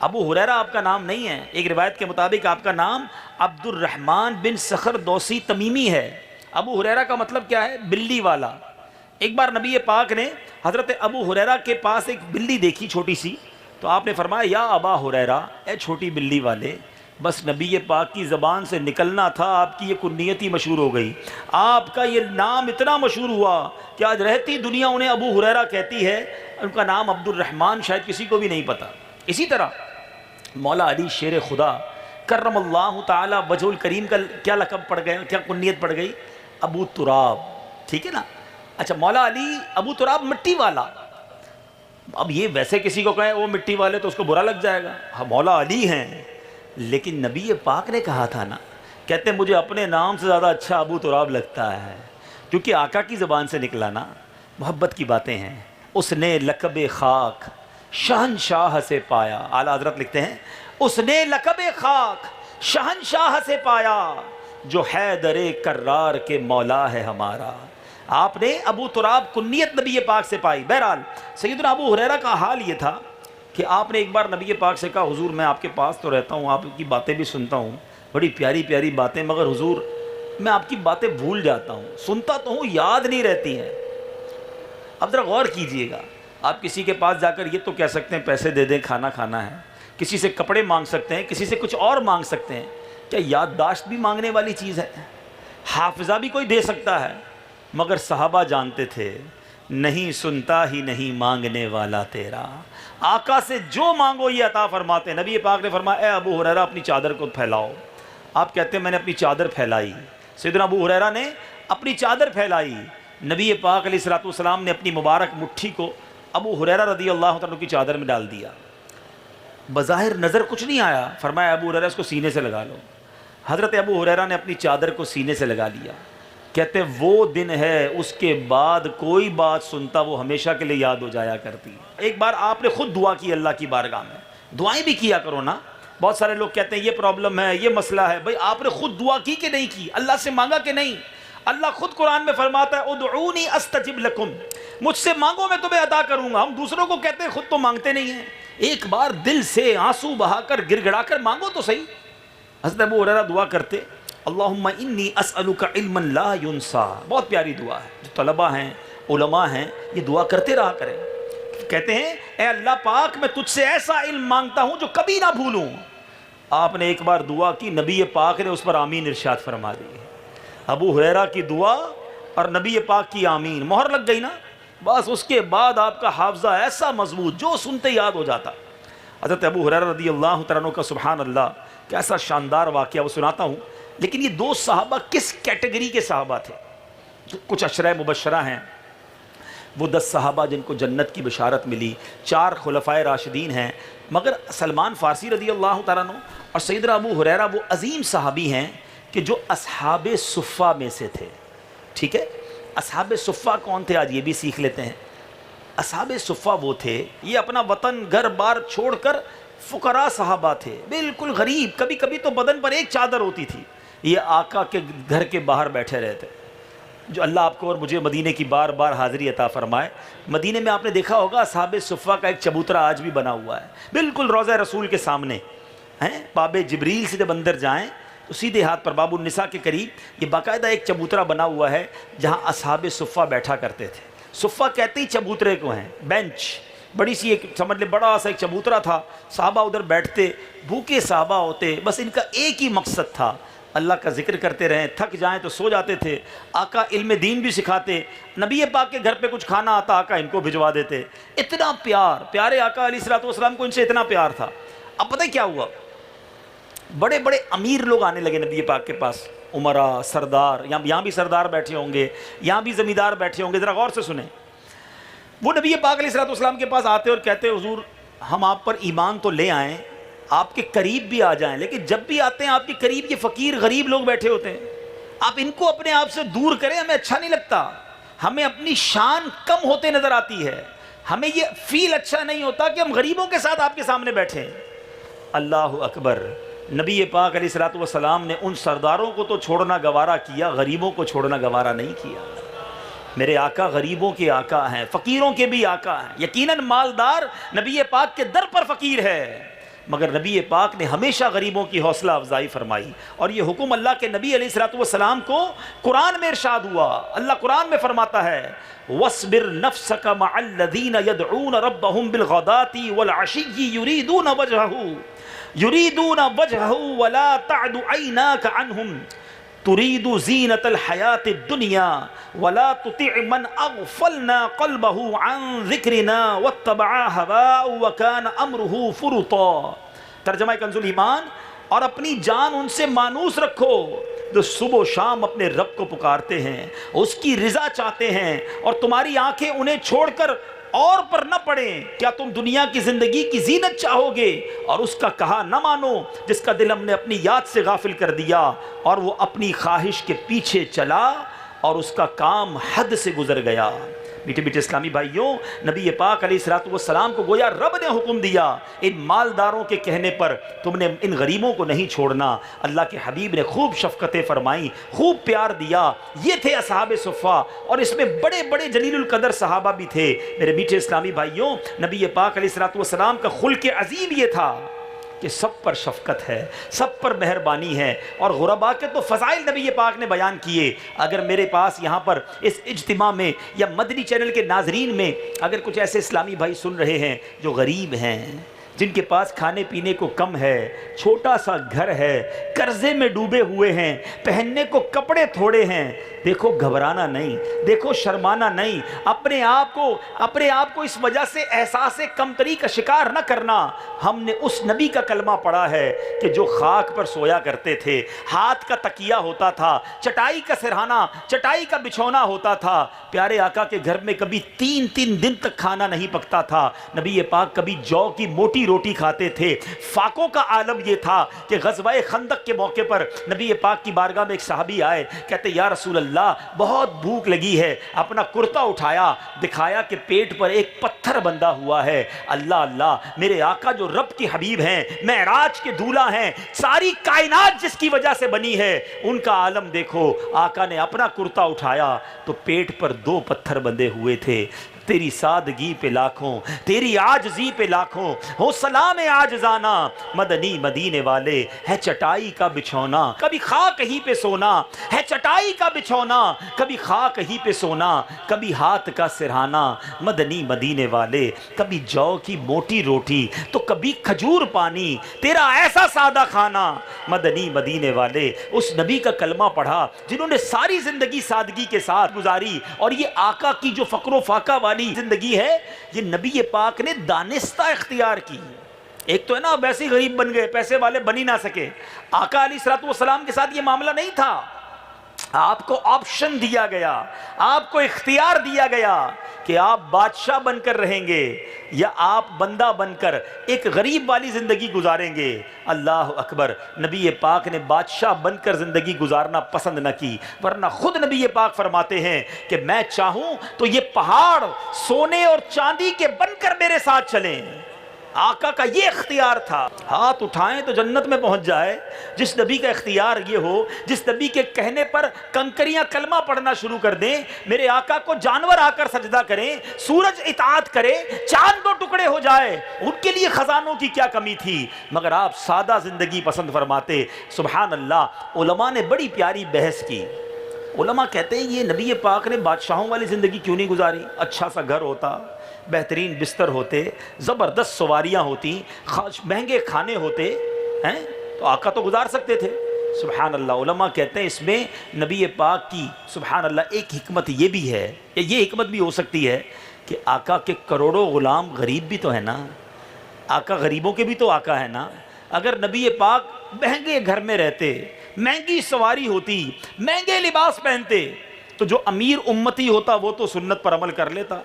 ابو ہریرہ آپ کا نام نہیں ہے، ایک روایت کے مطابق آپ کا نام عبد الرحمن بن صخر دوسی تمیمی ہے۔ ابو ہریرہ کا مطلب کیا ہے؟ بلی والا۔ ایک بار نبی پاک نے حضرت ابو ہریرہ کے پاس ایک بلی دیکھی چھوٹی سی، تو آپ نے فرمایا یا ابا ہریرہ، اے چھوٹی بلی والے۔ بس نبی پاک کی زبان سے نکلنا تھا، آپ کی یہ کنیت ہی مشہور ہو گئی، آپ کا یہ نام اتنا مشہور ہوا کہ آج رہتی دنیا انہیں ابو ہریرہ کہتی ہے، ان کا نام عبد الرحمن شاید کسی کو بھی نہیں پتا۔ اسی طرح مولا علی شیر خدا کرم اللہ تعالی وجہ الکریم کا کیا لقب پڑ گیا، کیا کنیت پڑ گئی؟ ابو تراب، ٹھیک ہے نا؟ اچھا، مولا علی ابو تراب مٹی والا۔ اب یہ ویسے کسی کو کہیں وہ مٹی والے تو اس کو برا لگ جائے گا، ہاں مولا علی ہیں، لیکن نبی پاک نے کہا تھا نا، کہتے ہیں مجھے اپنے نام سے زیادہ اچھا ابو تراب لگتا ہے، کیونکہ آقا کی زبان سے نکلا نا، محبت کی باتیں ہیں۔ اس نے لقب خاک شہنشاہ سے پایا، اعلیٰ حضرت لکھتے ہیں اس نے لقب خاک شہنشاہ سے پایا، جو حیدر کرار کے مولا ہے ہمارا۔ آپ نے ابو تراب کنیت نبی پاک سے پائی۔ بہرحال سیدنا ابو ہریرہ کا حال یہ تھا کہ آپ نے ایک بار نبی پاک سے کہا حضور میں آپ کے پاس تو رہتا ہوں، آپ کی باتیں بھی سنتا ہوں، بڑی پیاری پیاری باتیں، مگر حضور میں آپ کی باتیں بھول جاتا ہوں، سنتا تو ہوں یاد نہیں رہتی ہیں۔ اب ذرا غور کیجئے گا، آپ کسی کے پاس جا کر یہ تو کہہ سکتے ہیں پیسے دے دیں، کھانا کھانا ہے، کسی سے کپڑے مانگ سکتے ہیں، کسی سے کچھ اور مانگ سکتے ہیں، کیا یادداشت بھی مانگنے والی چیز ہے؟ حافظہ بھی کوئی دے سکتا ہے، مگر صحابہ جانتے تھے نہیں سنتا ہی نہیں مانگنے والا تیرا، آقا سے جو مانگو یہ عطا فرماتے ہیں۔ نبی پاک نے فرمایا اے ابو ہریرہ اپنی چادر کو پھیلاؤ۔ آپ کہتے ہیں میں نے اپنی چادر پھیلائی، سیدنا ابو ہریرہ نے اپنی چادر پھیلائی، نبی پاک علیہ الصلوۃ والسلام نے اپنی مبارک مٹھی کو ابو ہریرہ رضی اللہ تعالیٰ کی چادر میں ڈال دیا، بظاہر نظر کچھ نہیں آیا، فرمایا ابو ہریرہ اس کو سینے سے لگا لو۔ حضرت ابو ہریرہ نے اپنی چادر کو سینے سے لگا لیا، کہتے وہ دن ہے اس کے بعد کوئی بات سنتا وہ ہمیشہ کے لیے یاد ہو جایا کرتی۔ ایک بار آپ نے خود دعا کی اللہ کی بارگاہ میں، دعائیں بھی کیا کرو نا، بہت سارے لوگ کہتے ہیں یہ پرابلم ہے، یہ مسئلہ ہے، بھئی آپ نے خود دعا کی کہ نہیں کی؟ اللہ سے مانگا کہ نہیں؟ اللہ خود قرآن میں فرماتا ہے ادعونی استجب لکم، مجھ سے مانگو میں تمہیں عطا کروں گا۔ ہم دوسروں کو کہتے ہیں، خود تو مانگتے نہیں ہیں۔ ایک بار دل سے آنسو بہا کر گر گڑا کر مانگو تو صحیح۔ حضرت ابو ہریرہ دعا کرتے اللہم انی اسألک علما لا ینسا، بہت پیاری دعا ہے، جو طلبہ ہیں علماء ہیں یہ دعا کرتے رہا کریں۔ کہتے ہیں اے اللہ پاک میں تجھ سے ایسا علم مانگتا ہوں جو کبھی نہ بھولوں۔ آپ نے ایک بار دعا کی، نبی پاک نے اس پر آمین ارشاد فرما دی۔ ابو ہریرہ کی دعا اور نبی پاک کی آمین، مہر لگ گئی نا، بس اس کے بعد آپ کا حافظہ ایسا مضبوط، جو سنتے یاد ہو جاتا۔ حضرت ابو ہریرہ رضی اللہ تعالیٰ عنہ کا سبحان اللہ کیسا شاندار واقعہ وہ سناتا ہوں۔ لیکن یہ دو صحابہ کس کیٹیگری کے صحابہ تھے؟ کچھ عشرہ مبشرہ ہیں، وہ 10 صحابہ جن کو جنت کی بشارت ملی، 4 خلفائے راشدین ہیں، مگر سلمان فارسی رضی اللہ تعالیٰ عنہ اور سیدنا ابو ہریرہ وہ عظیم صحابی ہیں کہ جو اصحاب صفہ میں سے تھے. ٹھیک ہے، اصحاب صفہ کون تھے؟ آج یہ بھی سیکھ لیتے ہیں. اصحاب صفہ وہ تھے، یہ اپنا وطن گھر بار چھوڑ کر فقراء صحابہ تھے، بالکل غریب، کبھی کبھی تو بدن پر ایک چادر ہوتی تھی. یہ آقا کے گھر کے باہر بیٹھے رہتے. جو اللہ آپ کو اور مجھے مدینے کی بار بار حاضری عطا فرمائے. مدینے میں آپ نے دیکھا ہوگا اصحاب صفہ کا ایک چبوترا آج بھی بنا ہوا ہے، بالکل روضہ رسول کے سامنے ہیں. باب جبریل سے جب اندر جائیں تو سیدھے ہاتھ پر باب النساء کے قریب یہ باقاعدہ ایک چبوترا بنا ہوا ہے جہاں اصحاب صفہ بیٹھا کرتے تھے. صفہ کہتے ہی چبوترے کو ہیں، بینچ، بڑی سی ایک سمجھ لے بڑا سا ایک چبوترا تھا. صحابہ ادھر بیٹھتے، بھوکے صحابہ ہوتے، بس ان کا ایک ہی مقصد تھا، اللہ کا ذکر کرتے رہیں، تھک جائیں تو سو جاتے تھے. آقا علم دین بھی سکھاتے، نبی پاک کے گھر پہ کچھ کھانا آتا آقا ان کو بھجوا دیتے. اتنا پیار، پیارے آقا علیہ الصلوۃ والسلام کو ان سے اتنا پیار تھا. اب پتہ کیا ہوا، بڑے بڑے امیر لوگ آنے لگے نبی پاک کے پاس، عمرا، سردار، یہاں بھی سردار بیٹھے ہوں گے، یہاں بھی زمیندار بیٹھے ہوں گے. ذرا غور سے سنیں. وہ نبی پاک علیہ الصلوۃ والسلام کے پاس آتے اور کہتے حضور ہم آپ پر ایمان تو لے آئیں، آپ کے قریب بھی آ جائیں، لیکن جب بھی آتے ہیں آپ کے قریب یہ فقیر غریب لوگ بیٹھے ہوتے ہیں، آپ ان کو اپنے آپ سے دور کریں، ہمیں اچھا نہیں لگتا، ہمیں اپنی شان کم ہوتے نظر آتی ہے، ہمیں یہ فیل اچھا نہیں ہوتا کہ ہم غریبوں کے ساتھ آپ کے سامنے بیٹھے ہیں. اللہ اکبر. نبی پاک علیہ الصلوۃ والسلام نے ان سرداروں کو تو چھوڑنا گوارا کیا، غریبوں کو چھوڑنا گوارا نہیں کیا. میرے آقا غریبوں کے آقا ہیں، فقیروں کے بھی آقا ہیں. یقیناً مالدار نبی پاک کے در پر فقیر ہے، مگر نبی پاک نے ہمیشہ غریبوں کی حوصلہ افزائی فرمائی. اور یہ حکم اللہ کے نبی علیہ الصلوۃ والسلام کو قرآن میں ارشاد ہوا. اللہ قرآن میں فرماتا ہے وَاصْبِرْ نَفْسَكَ مَعَ الَّذِينَ يَدْعُونَ رَبَّهُمْ بِالْغَدَاةِ وَالْعَشِيِّ يُرِيدُونَ وَجْهَهُ وَلَا تَعْدُ عَيْنَاكَ عَنْهُمْ تُرِيدُ زِينَةَ الْحَيَاةِ الدُّنْيَا وَلَا تُطِعْ مَنْ أَغْفَلْنَا قَلْبَهُ عَنْ ذِكْرِنَا وَاتَّبَعَ هَوَاءَهُ وَكَانَ أَمْرُهُ فُرُطًا. ترجمہ کنز الایمان. اور اپنی جان ان سے مانوس رکھو جو صبح و شام اپنے رب کو پکارتے ہیں، اس کی رضا چاہتے ہیں، اور تمہاری آنکھیں انہیں چھوڑ کر اور پر نہ پڑیں. کیا تم دنیا کی زندگی کی زینت چاہو گے اور اس کا کہا نہ مانو جس کا دل ہم نے اپنی یاد سے غافل کر دیا، اور وہ اپنی خواہش کے پیچھے چلا اور اس کا کام حد سے گزر گیا. میٹھے میٹھے اسلامی بھائیوں، نبی پاک علیہ الصلوۃ والسلام کو گویا رب نے حکم دیا ان مالداروں کے کہنے پر تم نے ان غریبوں کو نہیں چھوڑنا. اللہ کے حبیب نے خوب شفقتیں فرمائیں، خوب پیار دیا. یہ تھے اصحاب صفہ، اور اس میں بڑے بڑے جلیل القدر صحابہ بھی تھے. میرے میٹھے اسلامی بھائیوں، نبی پاک علیہ الصلوۃ والسلام کا خلق عظیم یہ تھا کہ سب پر شفقت ہے، سب پر مہربانی ہے. اور غرباء کے تو فضائل نبی پاک نے بیان کیے. اگر میرے پاس یہاں پر اس اجتماع میں یا مدنی چینل کے ناظرین میں اگر کچھ ایسے اسلامی بھائی سن رہے ہیں جو غریب ہیں، جن کے پاس کھانے پینے کو کم ہے، چھوٹا سا گھر ہے، قرضے میں ڈوبے ہوئے ہیں، پہننے کو کپڑے تھوڑے ہیں، دیکھو گھبرانا نہیں، دیکھو شرمانا نہیں، اپنے آپ کو اس وجہ سے احساس کمتری کا شکار نہ کرنا. ہم نے اس نبی کا کلمہ پڑھا ہے کہ جو خاک پر سویا کرتے تھے، ہاتھ کا تکیہ ہوتا تھا، چٹائی کا سرہانہ، چٹائی کا بچھونا ہوتا تھا. پیارے آقا کے گھر میں کبھی 3 دن تک کھانا نہیں پکتا تھا. نبی پاک کبھی جو کی موٹی روٹی کھاتے تھے. فاقوں کا عالم یہ تھا کہ غزوہ خندق کے موقع پر نبی پاک کی بارگاہ میں ایک صحابی آئے، کہتے یا رسول اللہ بہت بھوک لگی ہے. اپنا کرتا اٹھایا، دکھایا کہ پیٹ پر ایک پتھر بندھا ہوا ہے. اللہ اللہ، میرے آقا جو رب کے حبیب ہیں، معراج کے دولہا ہیں، ساری کائنات جس کی وجہ سے بنی ہے، ان کا عالم دیکھو. آقا نے اپنا کرتا اٹھایا تو پیٹ پر 2 پتھر بندھے ہوئے تھے. تیری سادگی پہ لاکھوں، تیری عاجزی پہ لاکھوں، ہو سلام عاجزانہ. مدنی مدینے والے ہے چٹائی کا بچھونا، کبھی خاک ہی پہ سونا ہے چٹائی کا بچھونا، کبھی خاک ہی پہ سونا، کبھی ہاتھ کا سرہانہ. مدنی مدینے والے کبھی جو کی موٹی روٹی تو کبھی کھجور پانی، تیرا ایسا سادہ کھانا. مدنی مدینے والے اس نبی کا کلمہ پڑھا جنہوں نے ساری زندگی سادگی کے ساتھ گزاری. اور یہ آقا کی جو فقر و فاقہ والی زندگی ہے، یہ نبی پاک نے دانستہ اختیار کی. ایک تو ہے نا ویسے ہی غریب بن گئے، پیسے والے بن ہی نہ سکے. آقا علیہ الصلوۃ والسلام کے ساتھ یہ معاملہ نہیں تھا. آپ کو آپشن دیا گیا، آپ کو اختیار دیا گیا کہ آپ بادشاہ بن کر رہیں گے یا آپ بندہ بن کر ایک غریب والی زندگی گزاریں گے. اللہ اکبر. نبی پاک نے بادشاہ بن کر زندگی گزارنا پسند نہ کی، ورنہ خود نبی پاک فرماتے ہیں کہ میں چاہوں تو یہ پہاڑ سونے اور چاندی کے بن کر میرے ساتھ چلیں. آقا کا یہ اختیار تھا. ہاتھ اٹھائیں تو جنت میں پہنچ جائے. جس نبی کا اختیار یہ ہو، جس نبی کے کہنے پر کنکریاں کلمہ پڑھنا شروع کر دیں، میرے آقا کو جانور آ کر سجدہ کریں، سورج اطاعت کرے، چاند دو ٹکڑے ہو جائے، ان کے لیے خزانوں کی کیا کمی تھی؟ مگر آپ سادہ زندگی پسند فرماتے. سبحان اللہ. علماء نے بڑی پیاری بحث کی. علماء کہتے ہیں یہ نبی پاک نے بادشاہوں والی زندگی کیوں نہیں گزاری؟ اچھا سا گھر ہوتا، بہترین بستر ہوتے، زبردست سواریاں ہوتی، مہنگے کھانے ہوتے ہیں تو آقا تو گزار سکتے تھے. سبحان اللہ. علماء کہتے ہیں اس میں نبی پاک کی سبحان اللہ ایک حکمت یہ بھی ہے، یا یہ حکمت بھی ہو سکتی ہے کہ آقا کے کروڑوں غلام غریب بھی تو ہے نا. آقا غریبوں کے بھی تو آقا ہے نا. اگر نبی پاک مہنگے گھر میں رہتے، مہنگی سواری ہوتی، مہنگے لباس پہنتے، تو جو امیر امتی ہوتا وہ تو سنت پر عمل کر لیتا،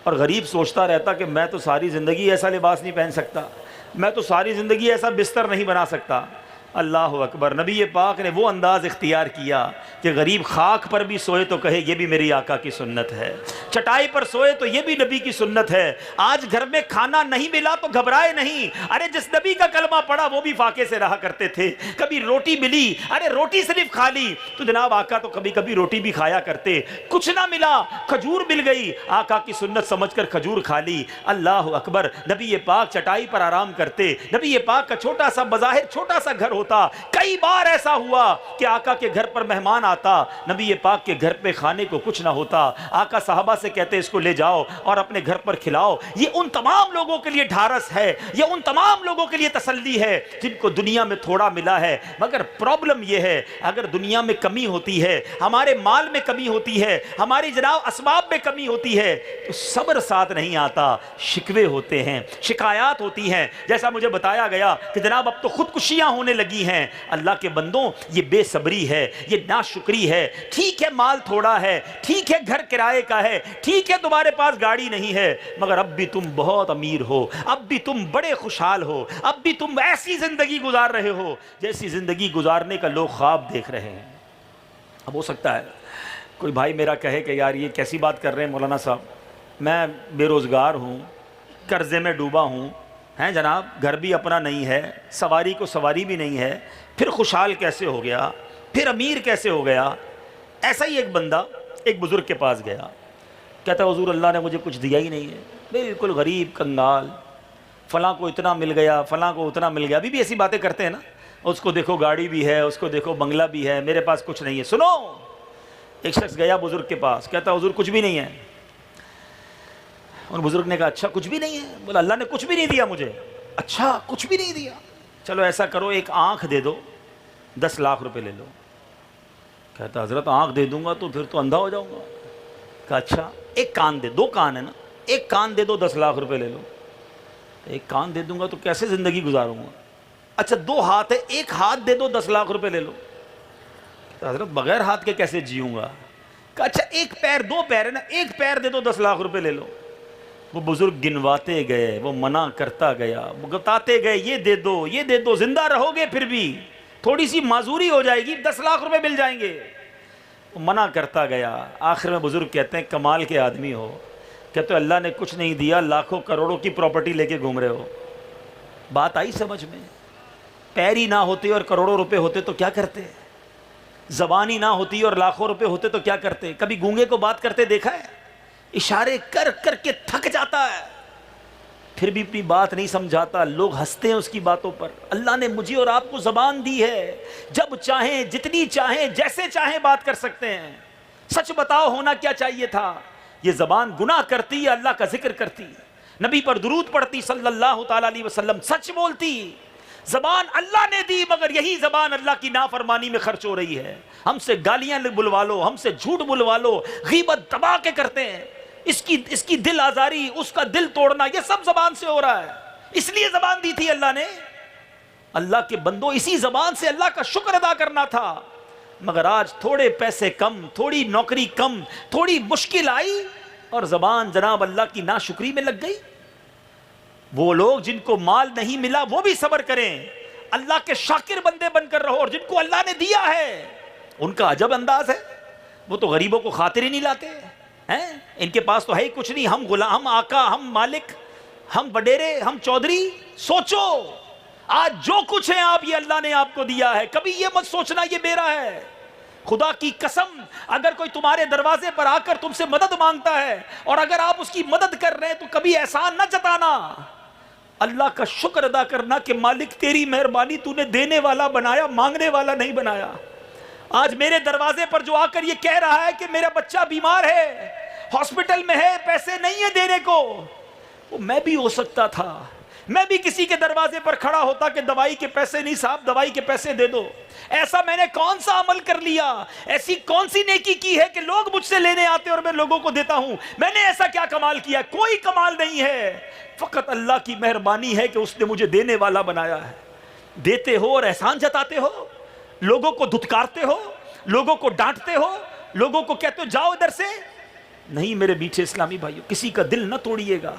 اور غریب سوچتا رہتا کہ میں تو ساری زندگی ایسا لباس نہیں پہن سکتا، میں تو ساری زندگی ایسا بستر نہیں بنا سکتا. اللہ اکبر. نبی پاک نے وہ انداز اختیار کیا کہ غریب خاک پر بھی سوئے تو کہے یہ بھی میری آقا کی سنت ہے، چٹائی پر سوئے تو یہ بھی نبی کی سنت ہے. آج گھر میں کھانا نہیں ملا تو گھبرائے نہیں، ارے جس نبی کا کلمہ پڑھا وہ بھی فاقے سے رہا کرتے تھے. کبھی روٹی ملی، ارے روٹی صرف کھا لی تو جناب آقا تو کبھی کبھی روٹی بھی کھایا کرتے. کچھ نہ ملا، کھجور مل گئی، آقا کی سنت سمجھ کر کھجور کھا لی. اللہ اکبر. نبی پاک چٹائی پر آرام کرتے. نبی پاک کا چھوٹا سا بظاہر چھوٹا سا گھر ہوتا. کئی بار ایسا ہوا کہ آقا کے گھر پر مہمان آتا، نبی پاک کے گھر پہ کھانے کو کچھ نہ ہوتا. آقا صحابہ سے کہتے اس کو لے جاؤ اور اپنے گھر پر کھلاؤ. یہ ان تمام لوگوں کے لیے ڈھارس ہے، یہ ان تمام لوگوں کے لیے تسلی ہے جن کو دنیا میں تھوڑا ملا ہے. مگر پرابلم یہ ہے اگر دنیا میں کمی ہوتی ہے، ہمارے مال میں کمی ہوتی ہے، ہماری جناب اسباب میں کمی ہوتی ہے، تو صبر ساتھ نہیں آتا، شکوے ہوتے ہیں، شکایات ہوتی ہیں. جیسا مجھے بتایا گیا کہ جناب اب تو خودکشیاں ہونے لگی ہیں. اللہ کے بندوں یہ بے صبری ہے، یہ ناشکری ہے. ٹھیک ہے مال تھوڑا ہے، ٹھیک ہے گھر کرائے کا ہے، ٹھیک ہے تمہارے پاس گاڑی نہیں ہے، مگر اب بھی تم بہت امیر ہو، اب بھی تم بڑے خوشحال ہو، اب بھی تم ایسی زندگی گزار رہے ہو جیسی زندگی گزارنے کا لوگ خواب دیکھ رہے ہیں. اب ہو سکتا ہے کوئی بھائی میرا کہے کہ یار یہ کیسی بات کر رہے ہیں مولانا صاحب، میں بے روزگار ہوں، قرضے میں ڈوبا ہوں، ہیں جناب، گھر بھی اپنا نہیں ہے، سواری کو سواری بھی نہیں ہے، پھر خوشحال کیسے ہو گیا، پھر امیر کیسے ہو گیا؟ ایسا ہی ایک بندہ ایک بزرگ کے پاس گیا، کہتا ہے حضور اللہ نے مجھے کچھ دیا ہی نہیں ہے، بالکل غریب کنگال، فلاں کو اتنا مل گیا، فلاں کو اتنا مل گیا. ابھی بھی ایسی باتیں کرتے ہیں نا، اس کو دیکھو گاڑی بھی ہے، اس کو دیکھو بنگلہ بھی ہے، میرے پاس کچھ نہیں ہے. سنو، ایک شخص گیا بزرگ کے پاس، کہتا ہے حضور کچھ بھی نہیں ہے. اور بزرگ نے کہا اچھا کچھ بھی نہیں ہے؟ بولا اللہ نے کچھ بھی نہیں دیا مجھے. اچھا کچھ بھی نہیں دیا؟ چلو ایسا کرو ایک آنکھ دے دو، 10 لاکھ روپے لے لو. کہتا حضرت آنکھ دے دوں گا تو پھر تو اندھا ہو جاؤں گا. کہا اچھا ایک کان دے، 2 کان ہے نا، ایک کان دے دو 10 لاکھ روپے لے لو. ایک کان دے دوں گا تو کیسے زندگی گزاروں گا؟ اچھا 2 ہاتھ ہے، ایک ہاتھ دے دو 10 لاکھ روپے لے لو. کہتا حضرت بغیر ہاتھ کے کیسے جیوں گا؟ کہا اچھا ایک پیر، 2 پیر ہے نا، ایک پیر دے دو 10 لاکھ روپے لے لو. وہ بزرگ گنواتے گئے، وہ منع کرتا گیا، وہ بتاتے گئے یہ دے دو یہ دے دو، زندہ رہو گے پھر بھی تھوڑی سی معذوری ہو جائے گی، 10 لاکھ روپے مل جائیں گے. وہ منع کرتا گیا. آخر میں بزرگ کہتے ہیں کمال کے آدمی ہو، کہتے اللہ نے کچھ نہیں دیا، لاکھوں کروڑوں کی پراپرٹی لے کے گھوم رہے ہو. بات آئی سمجھ میں؟ پیر ہی نہ ہوتے اور کروڑوں روپے ہوتے تو کیا کرتے؟ زبان ہی نہ ہوتی اور لاکھوں روپے ہوتے تو کیا کرتے؟ کبھی گونگے کو بات کرتے دیکھا ہے؟ اشارے کر کر کے تھک جاتا ہے، پھر بھی اپنی بات نہیں سمجھاتا. لوگ ہنستے ہیں اس کی باتوں پر. اللہ نے مجھے اور آپ کو زبان دی ہے، جب چاہیں جتنی چاہیں جیسے چاہیں بات کر سکتے ہیں. سچ بتاؤ ہونا کیا چاہیے تھا؟ یہ زبان گناہ کرتی ہے، اللہ کا ذکر کرتی، نبی پر درود پڑھتی صلی اللہ تعالیٰ علیہ وسلم، سچ بولتی. زبان اللہ نے دی مگر یہی زبان اللہ کی نافرمانی میں خرچ ہو رہی ہے. ہم سے گالیاں بلوا لو، ہم سے جھوٹ بلوا لو، غیبت دبا کے کرتے ہیں. اس کی دل آزاری، اس کا دل توڑنا، یہ سب زبان سے ہو رہا ہے. اس لیے زبان دی تھی اللہ نے. اللہ کے بندو اسی زبان سے اللہ کا شکر ادا کرنا تھا. مگر آج تھوڑے پیسے کم، تھوڑی نوکری کم، تھوڑی مشکل آئی اور زبان جناب اللہ کی ناشکری میں لگ گئی. وہ لوگ جن کو مال نہیں ملا وہ بھی صبر کریں، اللہ کے شاکر بندے بن کر رہو. اور جن کو اللہ نے دیا ہے ان کا عجب انداز ہے، وہ تو غریبوں کو خاطر ہی نہیں لاتے ہیں. ان کے پاس تو ہے ہی کچھ نہیں. ہم غلام، ہم آقا، ہم مالک، ہم وڈیرے، ہم چودھری. سوچو آج جو کچھ ہے آپ، یہ اللہ نے آپ کو دیا ہے. کبھی یہ مت سوچنا یہ میرا ہے. خدا کی قسم اگر کوئی تمہارے دروازے پر آ کر تم سے مدد مانگتا ہے اور اگر آپ اس کی مدد کر رہے ہیں تو کبھی احسان نہ جتانا، اللہ کا شکر ادا کرنا کہ مالک تیری مہربانی، تو نے دینے والا بنایا، مانگنے والا نہیں بنایا. آج میرے دروازے پر جو آ کر یہ کہہ رہا ہے کہ میرا بچہ بیمار ہے، ہاسپٹل میں ہے، پیسے نہیں ہیں دینے کو، وہ میں بھی ہو سکتا تھا. میں بھی کسی کے دروازے پر کھڑا ہوتا کہ دوائی کے پیسے نہیں صاحب، دوائی کے پیسے دے دو. ایسا میں نے کون سا عمل کر لیا، ایسی کون سی نیکی کی ہے کہ لوگ مجھ سے لینے آتے اور میں لوگوں کو دیتا ہوں؟ میں نے ایسا کیا کمال کیا؟ کوئی کمال نہیں ہے، فقط اللہ کی مہربانی ہے کہ اس نے مجھے دینے والا بنایا ہے. دیتے ہو اور احسان جتاتے ہو، لوگوں کو دھتکارتے ہو، لوگوں کو ڈانٹتے ہو، لوگوں کو کہتے ہو جاؤ ادھر سے. نہیں میرے میٹھے اسلامی بھائیو، کسی کا دل نہ توڑیے گا.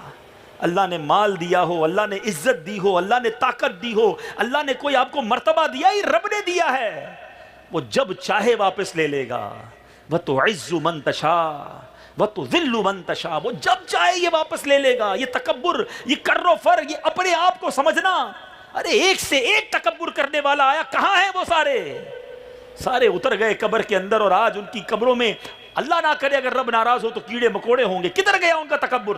اللہ نے مال دیا ہو، اللہ نے عزت دی ہو، اللہ نے طاقت دی ہو، اللہ نے کوئی آپ کو مرتبہ دیا ہی رب نے دیا ہے. وہ جب چاہے واپس لے لے گا. وَتُعِزُّ مَن تَشَاءُ وَتُذِلُّ مَن تَشَاءُ. وہ جب چاہے یہ واپس لے لے گا. یہ تکبر، یہ کر و فر، یہ اپنے آپ کو سمجھنا، ارے ایک سے ایک تکبر کرنے والا آیا، کہاں ہیں وہ سارے اتر گئے قبر کے اندر. اور آج ان کی قبروں میں اللہ نہ کرے اگر رب ناراض ہو تو کیڑے مکوڑے ہوں گے. کدھر گیا ان کا تکبر؟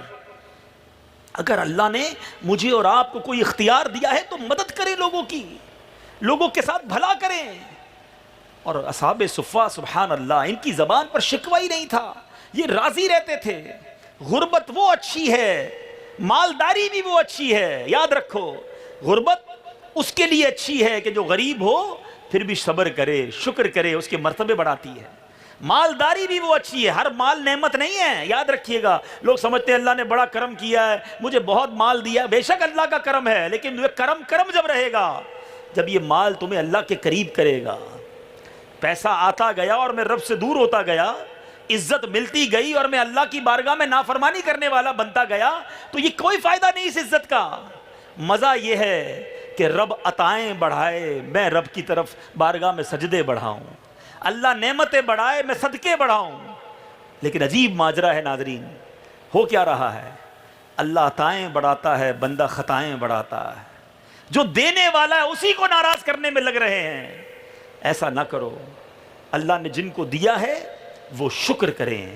اگر اللہ نے مجھے اور آپ کو کوئی اختیار دیا ہے تو مدد کریں لوگوں کی، لوگوں کے ساتھ بھلا کریں. اور اصحاب صفہ سبحان اللہ، ان کی زبان پر شکوہ ہی نہیں تھا، یہ راضی رہتے تھے. غربت وہ اچھی ہے، مالداری بھی وہ اچھی ہے. یاد رکھو غربت اس کے لیے اچھی ہے کہ جو غریب ہو پھر بھی صبر کرے، شکر کرے، اس کے مرتبے بڑھاتی ہے. مالداری بھی وہ اچھی ہے. ہر مال نعمت نہیں ہے، یاد رکھیے گا. لوگ سمجھتے ہیں اللہ نے بڑا کرم کیا ہے، مجھے بہت مال دیا ہے. بے شک اللہ کا کرم ہے، لیکن یہ کرم جب رہے گا جب یہ مال تمہیں اللہ کے قریب کرے گا. پیسہ آتا گیا اور میں رب سے دور ہوتا گیا، عزت ملتی گئی اور میں اللہ کی بارگاہ میں نافرمانی کرنے والا بنتا گیا، تو یہ کوئی فائدہ نہیں اس عزت کا. مزہ یہ ہے کہ رب عطائیں بڑھائے، میں رب کی طرف بارگاہ میں سجدے بڑھاؤں. اللہ نعمتیں بڑھائے، میں صدقے بڑھاؤں. لیکن عجیب ماجرا ہے ناظرین، ہو کیا رہا ہے؟ اللہ عطائیں بڑھاتا ہے، بندہ خطائیں بڑھاتا ہے. جو دینے والا ہے اسی کو ناراض کرنے میں لگ رہے ہیں. ایسا نہ کرو. اللہ نے جن کو دیا ہے وہ شکر کریں،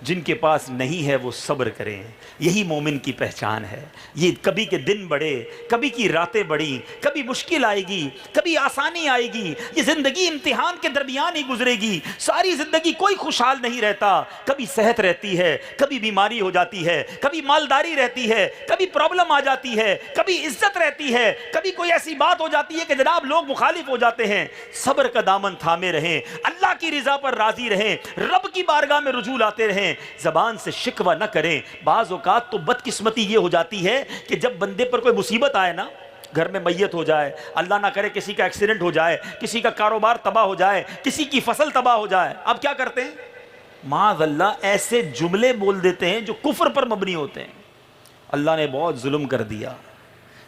جن کے پاس نہیں ہے وہ صبر کریں. یہی مومن کی پہچان ہے. یہ کبھی کے دن بڑھے، کبھی کی راتیں بڑھی، کبھی مشکل آئے گی، کبھی آسانی آئے گی. یہ زندگی امتحان کے درمیان ہی گزرے گی. ساری زندگی کوئی خوشحال نہیں رہتا. کبھی صحت رہتی ہے، کبھی بیماری ہو جاتی ہے، کبھی مالداری رہتی ہے، کبھی پرابلم آ جاتی ہے، کبھی عزت رہتی ہے، کبھی کوئی ایسی بات ہو جاتی ہے کہ جناب لوگ مخالف ہو جاتے ہیں. صبر کا دامن تھامے رہیں، اللہ کی رضا پر راضی رہیں، رب کی بارگاہ میں رجوع لاتے رہیں. زبان سے شکوہ نہ کریں. بعض اوقات تو بدقسمتی یہ ہو جاتی ہے کہ جب بندے پر کوئی مصیبت آئے نا، گھر میں میت ہو جائے، اللہ نہ کرے کسی کا ایکسیڈنٹ ہو جائے، کسی کا کاروبار تباہ ہو جائے، کسی کی فصل تباہ ہو جائے، اب کیا کرتے ہیں؟ معاذ اللہ ایسے جملے بول دیتے ہیں جو کفر پر مبنی ہوتے ہیں. اللہ نے بہت ظلم کر دیا،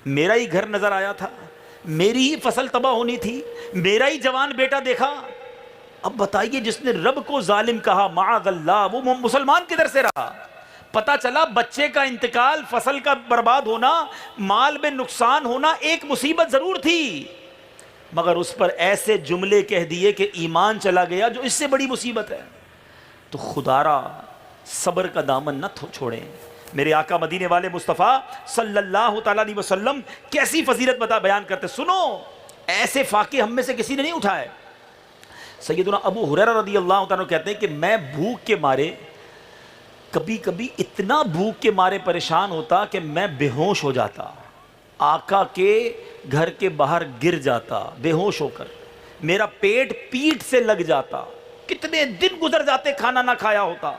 میرا ہی گھر نظر آیا تھا، میری ہی فصل تباہ ہونی تھی، میرا ہی جوان بیٹا دیکھا. اب بتائیے جس نے رب کو ظالم کہا معاذ اللہ، وہ مسلمان کدھر سے رہا؟ پتا چلا بچے کا انتقال، فصل کا برباد ہونا، مال میں نقصان ہونا ایک مصیبت ضرور تھی، مگر اس پر ایسے جملے کہہ دیے کہ ایمان چلا گیا جو اس سے بڑی مصیبت ہے. تو خدارا صبر کا دامن نہ چھوڑیں. میرے آقا مدینے والے مصطفیٰ صلی اللہ تعالیٰ علیہ وسلم کیسی فضیلت بیان کرتے. سنو، ایسے فاقے ہم میں سے کسی نے نہیں اٹھائے. سیدنا ابو ہریرہ رضی اللہ تعالیٰ کہتے ہیں کہ میں بھوک کے مارے، کبھی کبھی اتنا بھوک کے مارے پریشان ہوتا کہ میں بے ہوش ہو جاتا، آقا کے گھر کے باہر گر جاتا بے ہوش ہو کر، میرا پیٹ سے لگ جاتا، کتنے دن گزر جاتے کھانا نہ کھایا ہوتا.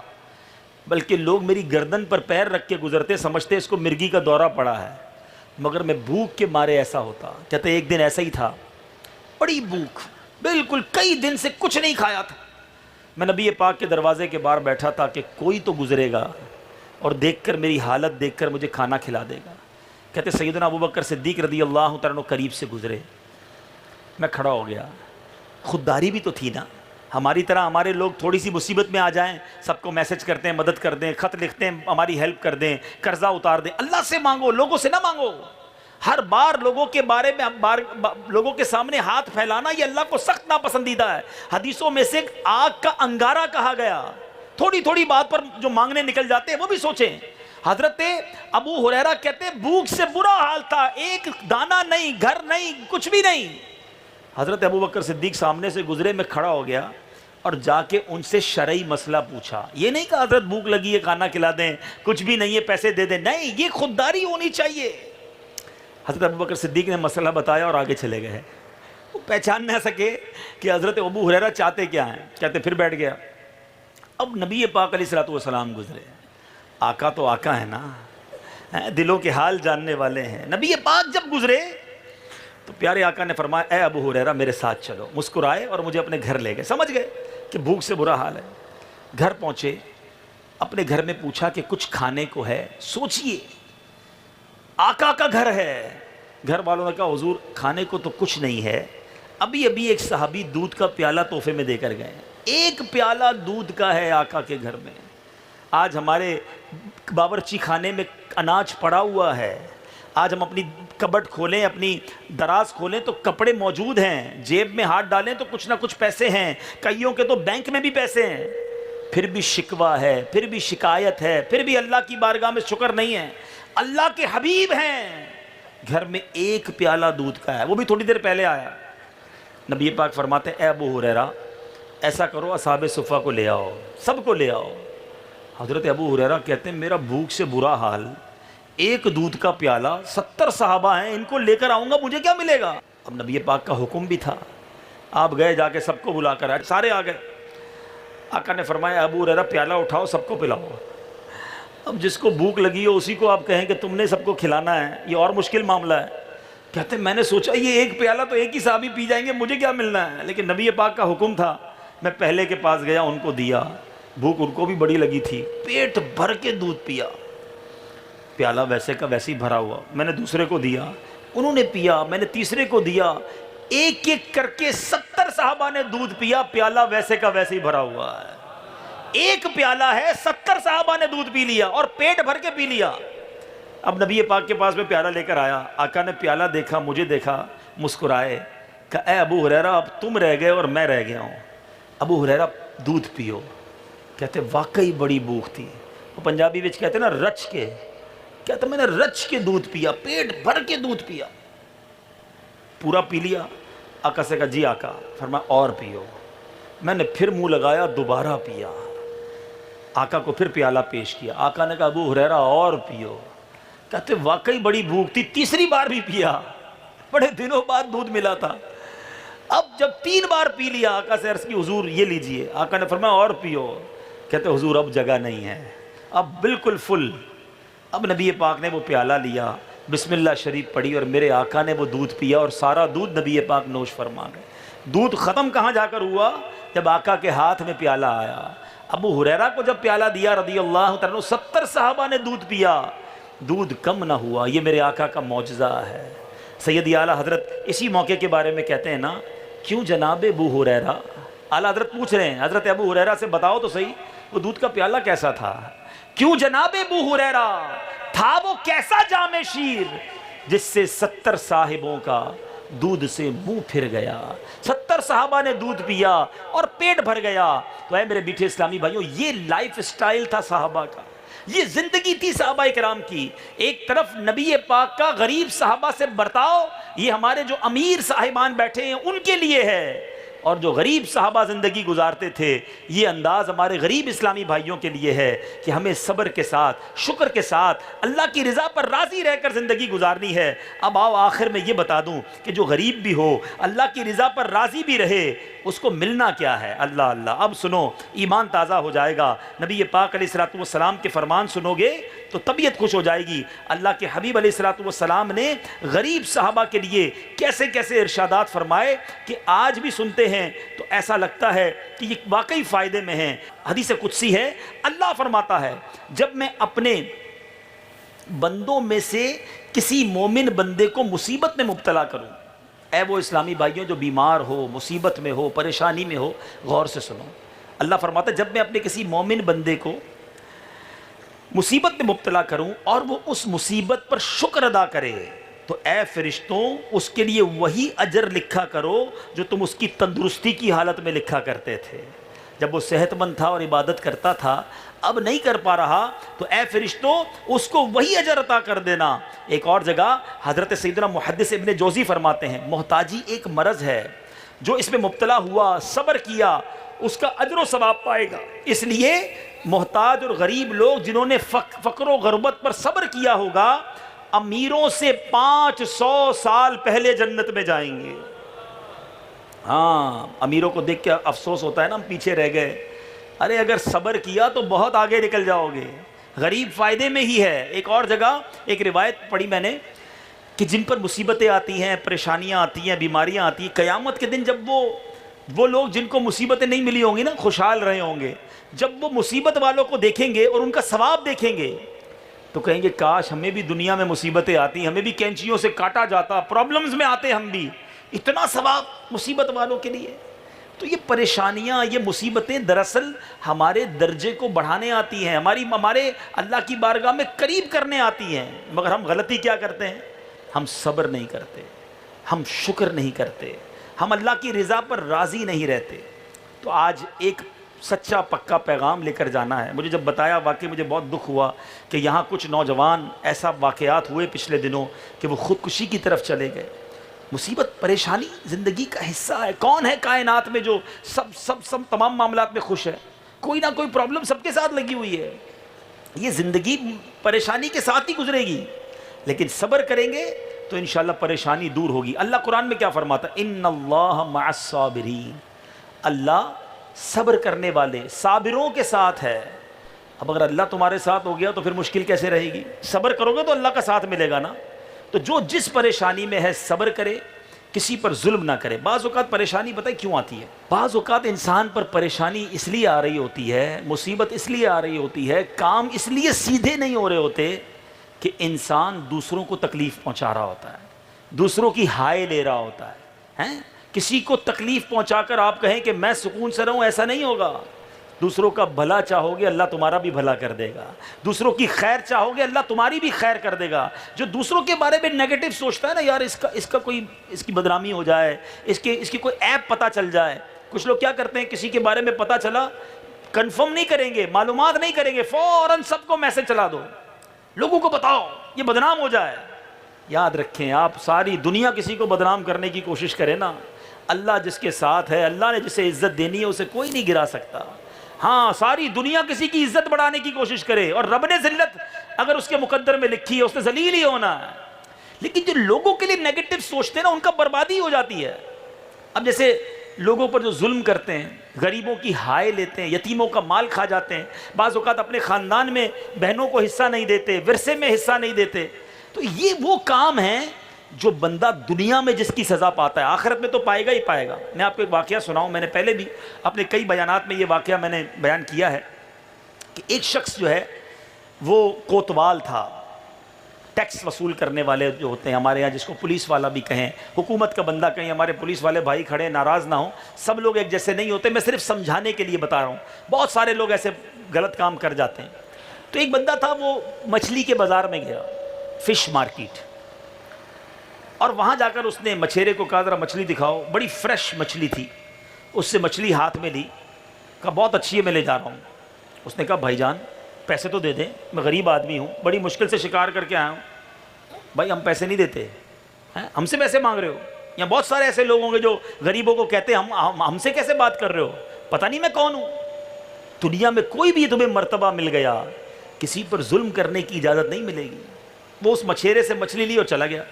بلکہ لوگ میری گردن پر پیر رکھ کے گزرتے، سمجھتے اس کو مرگی کا دورہ پڑا ہے. مگر میں بھوک کے مارے ایسا ہوتا. کہتے ایک دن ایسا ہی تھا, بڑی بھوک, بالکل کئی دن سے کچھ نہیں کھایا تھا. میں نبی پاک کے دروازے کے باہر بیٹھا تھا کہ کوئی تو گزرے گا اور دیکھ کر میری حالت دیکھ کر مجھے کھانا کھلا دے گا. کہتے سیدنا ابوبکر صدیق رضی اللہ تعالیٰ عنہ قریب سے گزرے. میں کھڑا ہو گیا. خودداری بھی تو تھی نا, ہماری طرح ہمارے لوگ تھوڑی سی مصیبت میں آ جائیں سب کو میسج کرتے ہیں, مدد کر دیں, خط لکھتے ہیں ہماری ہیلپ کر دیں, قرضہ اتار دیں. اللہ سے مانگو, لوگوں سے نہ مانگو. ہر بار لوگوں کے بارے میں لوگوں کے سامنے ہاتھ پھیلانا یہ اللہ کو سخت ناپسندیدہ ہے. حدیثوں میں سے آگ کا انگارہ کہا گیا. تھوڑی تھوڑی بات پر جو مانگنے نکل جاتے ہیں وہ بھی سوچیں. حضرت ابو ہریرہ کہتے بھوک سے برا حال تھا, ایک دانہ نہیں, گھر نہیں, کچھ بھی نہیں. حضرت ابوبکر صدیق سامنے سے گزرے, میں کھڑا ہو گیا اور جا کے ان سے شرعی مسئلہ پوچھا. یہ نہیں کہ حضرت بھوک لگی ہے کھانا کھلا دیں, کچھ بھی نہیں ہے پیسے دے دیں, نہیں, یہ خودداری ہونی چاہیے. حضرت ابوبکر صدیق نے مسئلہ بتایا اور آگے چلے گئے. وہ پہچان نہ سکے کہ حضرت ابو ہریرہ چاہتے کیا ہیں. کہتے پھر بیٹھ گیا. اب نبی پاک علیہ الصلوۃ والسلام گزرے. آقا تو آقا ہے نا, دلوں کے حال جاننے والے ہیں. نبی پاک جب گزرے تو پیارے آقا نے فرمایا اے ابو ہریرہ میرے ساتھ چلو. مسکرائے اور مجھے اپنے گھر لے گئے. سمجھ گئے کہ بھوک سے برا حال ہے. گھر پہنچے, اپنے گھر میں پوچھا کہ کچھ کھانے کو ہے. سوچئے آقا کا گھر ہے. گھر والوں نے کہا حضور کھانے کو تو کچھ نہیں ہے, ابھی ابھی ایک صحابی دودھ کا پیالہ تحفے میں دے کر گئے. ایک پیالہ دودھ کا ہے آقا کے گھر میں. آج ہمارے باورچی خانے میں اناج پڑا ہوا ہے. آج ہم اپنی کبٹ کھولیں, اپنی دراز کھولیں تو کپڑے موجود ہیں, جیب میں ہاتھ ڈالیں تو کچھ نہ کچھ پیسے ہیں, کئیوں کے تو بینک میں بھی پیسے ہیں. پھر بھی شکوہ ہے, پھر بھی شکایت ہے, پھر بھی اللہ کی بارگاہ میں شکر نہیں ہے. اللہ کے حبیب ہیں, گھر میں ایک پیالہ دودھ کا ہے, وہ بھی تھوڑی دیر پہلے آیا. نبی پاک فرماتے ہیں اے ابو ہریرہ ایسا کرو اصحاب صفہ کو لے آؤ, سب کو لے آؤ. حضرت ابو ہریرہ کہتے ہیں میرا بھوک سے برا حال, ایک دودھ کا پیالہ, 70 صحابہ ہیں, ان کو لے کر آؤں گا مجھے کیا ملے گا. اب نبی پاک کا حکم بھی تھا, آپ گئے جا کے سب کو بلا کر آئے. سارے آ گئے. آقا نے فرمایا ابو ہریرہ پیالہ اٹھاؤ سب کو پلاؤ. اب جس کو بھوک لگی ہو اسی کو آپ کہیں کہ تم نے سب کو کھلانا ہے, یہ اور مشکل معاملہ ہے. کہتے میں نے سوچا یہ ایک پیالہ تو ایک ہی صحابی پی جائیں گے, مجھے کیا ملنا ہے. لیکن نبی پاک کا حکم تھا. میں پہلے کے پاس گیا, ان کو دیا. بھوک ان کو بھی بڑی لگی تھی, پیٹ بھر کے دودھ پیا. پیالہ ویسے کا ویسے ہی بھرا ہوا. میں نے دوسرے کو دیا, انہوں نے پیا. میں نے تیسرے کو دیا. ایک ایک کر کے 70 صحابہ نے دودھ پیا. پیالہ ویسے کا ویسے ہی بھرا ہوا ہے. ایک پیالہ ہے, 70 صحابہ نے دودھ پی لیا اور پیٹ بھر کے پی لیا. اب نبی پاک کے پاس میں پیالہ لے کر آیا. آقا نے پیالہ دیکھا, مجھے دیکھا, مسکرائے, کہا اے ابو ہریرہ اب تم رہ گئے اور میں رہ گیا ہوں, ابو ہریرہ دودھ پیو. کہتے واقعی بڑی بھوک تھی. وہ پنجابی وچ کہتے نا رچ کے, کہتے میں نے رچ کے دودھ پیا, پیٹ بھر کے دودھ پیا, پورا پی لیا. آقا سے کہا جی آقا. فرمایا اور پیو. میں نے پھر منہ لگایا, دوبارہ پیا. آقا کو پھر پیالہ پیش کیا. آقا نے کہا ابو ہریرہ اور پیو. کہتے واقعی بڑی بھوک تھی, تیسری بار بھی پیا. بڑے دنوں بعد دودھ ملا تھا. اب جب 3 بار پی لیا, آقا سے عرض کی حضور یہ لیجئے. آقا نے فرمایا اور پیو. کہتے حضور اب جگہ نہیں ہے, اب بالکل فل. اب نبی پاک نے وہ پیالہ لیا, بسم اللہ شریف پڑھی اور میرے آقا نے وہ دودھ پیا اور سارا دودھ نبی پاک نوش فرما گئے. دودھ ختم کہاں جا کر ہوا, جب آقا کے ہاتھ میں پیالہ آیا. ابو ہریرہ کو جب پیالہ دیا رضی اللہ تعالیٰ عنہ, 70 صحابہ نے دودھ پیا, دودھ کم نہ ہوا. یہ میرے آقا کا معجزہ ہے. سیدی اعلیٰ حضرت اسی موقع کے بارے میں کہتے ہیں نا, کیوں جناب ابو ہریرہ, اعلیٰ حضرت پوچھ رہے ہیں حضرت ابو ہریرہ سے بتاؤ تو صحیح وہ دودھ کا پیالہ کیسا تھا. کیوں جناب ابو ہریرہ تھا وہ کیسا جام شیر جس سے 70 صاحبوں کا دودھ سے منہ پھر گیا. 70 صحابہ نے دودھ پیا اور پیٹ بھر گیا. تو اے میرے بیٹھے اسلامی بھائیوں, یہ لائف سٹائل تھا صحابہ کا, یہ زندگی تھی صحابہ کرام کی. ایک طرف نبی پاک کا غریب صحابہ سے برتاؤ, یہ ہمارے جو امیر صاحبان بیٹھے ہیں ان کے لیے ہے. اور جو غریب صحابہ زندگی گزارتے تھے، یہ انداز ہمارے غریب اسلامی بھائیوں کے لیے ہے کہ ہمیں صبر کے ساتھ، شکر کے ساتھ اللہ کی رضا پر راضی رہ کر زندگی گزارنی ہے۔ اب آؤ آخر میں یہ بتا دوں کہ جو غریب بھی ہو، اللہ کی رضا پر راضی بھی رہے، اس کو ملنا کیا ہے؟ اللہ اللہ۔ اب سنو، ایمان تازہ ہو جائے گا، نبی پاک علیہ الصلوۃ والسلام کے فرمان سنو گے تو طبیعت خوش ہو جائے گی۔ اللہ کے حبیب علیہ الصلوۃ والسلام نے غریب صحابہ کے لیے کیسے کیسے ارشادات فرمائے کہ آج بھی سنتے ہیں تو ایسا لگتا ہے کہ یہ واقعی فائدے میں ہیں۔ حدیث قدسی ہے، اللہ فرماتا ہے جب میں اپنے بندوں میں سے کسی مومن بندے کو مصیبت میں مبتلا کروں، اے وہ اسلامی بھائیوں جو بیمار ہو، مصیبت میں ہو، پریشانی میں ہو، غور سے سنو۔ اللہ فرماتا ہے جب میں اپنے کسی مومن بندے کو مصیبت میں مبتلا کروں اور وہ اس مصیبت پر شکر ادا کرے تو اے فرشتوں اس کے لیے وہی اجر لکھا کرو جو تم اس کی تندرستی کی حالت میں لکھا کرتے تھے۔ جب وہ صحت مند تھا اور عبادت کرتا تھا، اب نہیں کر پا رہا تو اے فرشتوں اس کو وہی اجر عطا کر دینا۔ ایک اور جگہ حضرت سیدنا محدث ابن جوزی فرماتے ہیں محتاجی ایک مرض ہے، جو اس میں مبتلا ہوا، صبر کیا، اس کا اجر و ثواب پائے گا۔ اس لیے محتاج اور غریب لوگ جنہوں نے فقر و غربت پر صبر کیا ہوگا، امیروں سے 500 سال پہلے جنت میں جائیں گے۔ ہاں، امیروں کو دیکھ کے افسوس ہوتا ہے نا، ہم پیچھے رہ گئے۔ ارے اگر صبر کیا تو بہت آگے نکل جاؤ گے، غریب فائدے میں ہی ہے۔ ایک اور جگہ ایک روایت پڑھی میں نے کہ جن پر مصیبتیں آتی ہیں، پریشانیاں آتی ہیں، بیماریاں آتی ہیں، قیامت کے دن جب وہ لوگ جن کو مصیبتیں نہیں ملی ہوں گی نا، خوشحال رہے ہوں گے، جب وہ مصیبت والوں کو دیکھیں گے اور ان کا ثواب دیکھیں گے تو کہیں گے کاش ہمیں بھی دنیا میں مصیبتیں آتی، ہمیں بھی کینچیوں سے کاٹا جاتا، پرابلمز میں آتے ہم بھی، اتنا ثواب مصیبت والوں کے لیے۔ تو یہ پریشانیاں، یہ مصیبتیں دراصل ہمارے درجے کو بڑھانے آتی ہیں، ہمارے اللہ کی بارگاہ میں قریب کرنے آتی ہیں، مگر ہم غلطی کیا کرتے ہیں؟ ہم صبر نہیں کرتے، ہم شکر نہیں کرتے، ہم اللہ کی رضا پر راضی نہیں رہتے۔ تو آج ایک سچا پکا پیغام لے کر جانا ہے۔ مجھے جب بتایا واقعی مجھے بہت دکھ ہوا کہ یہاں کچھ نوجوان ایسا واقعات ہوئے پچھلے دنوں کہ وہ خودکشی کی طرف چلے گئے۔ مصیبت، پریشانی زندگی کا حصہ ہے۔ کون ہے کائنات میں جو سب تمام معاملات میں خوش ہے؟ کوئی نہ کوئی پرابلم سب کے ساتھ لگی ہوئی ہے۔ یہ زندگی پریشانی کے ساتھ ہی گزرے گی، لیکن صبر کریں گے تو انشاءاللہ پریشانی دور ہوگی۔ اللہ قرآن میں کیا فرماتا ہے؟ ان اللہ مع الصابرین، اللہ صبر کرنے والے صابروں کے ساتھ ہے۔ اب اگر اللہ تمہارے ساتھ ہو گیا تو پھر مشکل کیسے رہے گی؟ صبر کرو گے تو اللہ کا ساتھ ملے گا نا۔ تو جو جس پریشانی میں ہے صبر کرے، کسی پر ظلم نہ کرے۔ بعض اوقات پریشانی پتہ ہے کیوں آتی ہے؟ بعض اوقات انسان پر پریشانی اس لیے آ رہی ہوتی ہے، مصیبت اس لیے آ رہی ہوتی ہے، کام اس لیے سیدھے نہیں ہو رہے ہوتے کہ انسان دوسروں کو تکلیف پہنچا رہا ہوتا ہے، دوسروں کی ہائے لے رہا ہوتا ہے۔ کسی کو تکلیف پہنچا کر آپ کہیں کہ میں سکون سے رہوں، ایسا نہیں ہوگا۔ دوسروں کا بھلا چاہو گے اللہ تمہارا بھی بھلا کر دے گا، دوسروں کی خیر چاہو گے اللہ تمہاری بھی خیر کر دے گا۔ جو دوسروں کے بارے میں نیگیٹو سوچتا ہے نا، یار اس کی بدنامی ہو جائے، اس کی کوئی ایپ پتہ چل جائے۔ کچھ لوگ کیا کرتے ہیں، کسی کے بارے میں پتہ چلا، کنفرم نہیں کریں گے، معلومات نہیں کریں گے، فوراً سب کو میسج چلا دو، لوگوں کو بتاؤ یہ بدنام ہو جائے۔ یاد رکھیں، آپ ساری دنیا کسی کو بدنام کرنے کی کوشش کرے نا، اللہ جس کے ساتھ ہے، اللہ نے جسے عزت دینی ہے اسے کوئی نہیں گرا سکتا۔ ہاں، ساری دنیا کسی کی عزت بڑھانے کی کوشش کرے اور رب نے ذلت اگر اس کے مقدر میں لکھی ہے اس نے ذلیل ہی ہونا ہے، لیکن جو لوگوں کے لیے نیگیٹو سوچتے ہیں نا ان کا بربادی ہو جاتی ہے۔ اب جیسے لوگوں پر جو ظلم کرتے ہیں، غریبوں کی ہائے لیتے ہیں، یتیموں کا مال کھا جاتے ہیں، بعض اوقات اپنے خاندان میں بہنوں کو حصہ نہیں دیتے، ورثے میں حصہ نہیں دیتے، تو یہ وہ کام ہے جو بندہ دنیا میں جس کی سزا پاتا ہے آخرت میں تو پائے گا ہی پائے گا۔ میں آپ کو ایک واقعہ سناؤں، میں نے پہلے بھی اپنے کئی بیانات میں یہ واقعہ میں نے بیان کیا ہے کہ ایک شخص جو ہے وہ کوتوال تھا، ٹیکس وصول کرنے والے جو ہوتے ہیں ہمارے یہاں جس کو پولیس والا بھی کہیں، حکومت کا بندہ کہیں، ہمارے پولیس والے بھائی کھڑے ناراض نہ ہوں، سب لوگ ایک جیسے نہیں ہوتے، میں صرف سمجھانے کے لیے بتا رہا ہوں، بہت سارے لوگ ایسے غلط کام کر جاتے ہیں۔ تو ایک بندہ تھا، وہ مچھلی کے بازار میں گیا، فش مارکیٹ، اور وہاں جا کر اس نے مچھیرے کو کہا ذرا مچھلی دکھاؤ، بڑی فریش مچھلی تھی، اس سے مچھلی ہاتھ میں لی، کہا بہت اچھی ہے میں لے جا رہا ہوں۔ اس نے کہا بھائی جان پیسے تو دے دیں، میں غریب آدمی ہوں، بڑی مشکل سے شکار کر کے آیا ہوں۔ بھائی ہم پیسے نہیں دیتے، ہم سے پیسے مانگ رہے ہو؟ یا بہت سارے ایسے لوگ ہوں گے جو غریبوں کو کہتے ہیں ہم سے کیسے بات کر رہے ہو، پتہ نہیں میں کون ہوں۔ دنیا میں کوئی بھی تمہیں مرتبہ مل گیا، کسی پر ظلم کرنے کی اجازت نہیں ملے گی۔ وہ اس مچھیرے سے مچھلی لی اور چلا گیا۔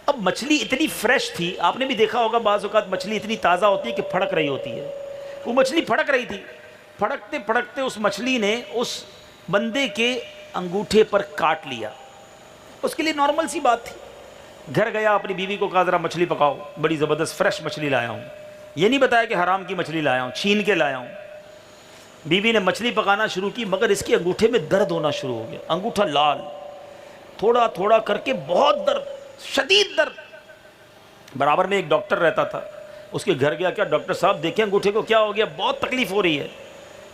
اب مچھلی اتنی فریش تھی، آپ نے بھی دیکھا ہوگا بعض اوقات مچھلی اتنی تازہ ہوتی ہے کہ پھڑک رہی ہوتی ہے، وہ مچھلی پھڑک رہی تھی۔ پھڑکتے پھڑکتے اس مچھلی نے اس بندے کے انگوٹھے پر کاٹ لیا۔ اس کے لیے نارمل سی بات تھی۔ گھر گیا، اپنی بیوی کو کہا ذرا مچھلی پکاؤ، بڑی زبردست فریش مچھلی لایا ہوں، یہ نہیں بتایا کہ حرام کی مچھلی لایا ہوں، چھین کے لایا ہوں۔ بیوی نے مچھلی پکانا شروع کی، مگر اس کے انگوٹھے میں درد ہونا شروع ہو گیا، انگوٹھا لال، تھوڑا تھوڑا کر کے بہت درد، شدید درد۔ برابر میں ایک ڈاکٹر رہتا تھا، اس کے گھر گیا، کیا ڈاکٹر صاحب دیکھیں انگوٹھے کو کیا ہو گیا، بہت تکلیف ہو رہی ہے۔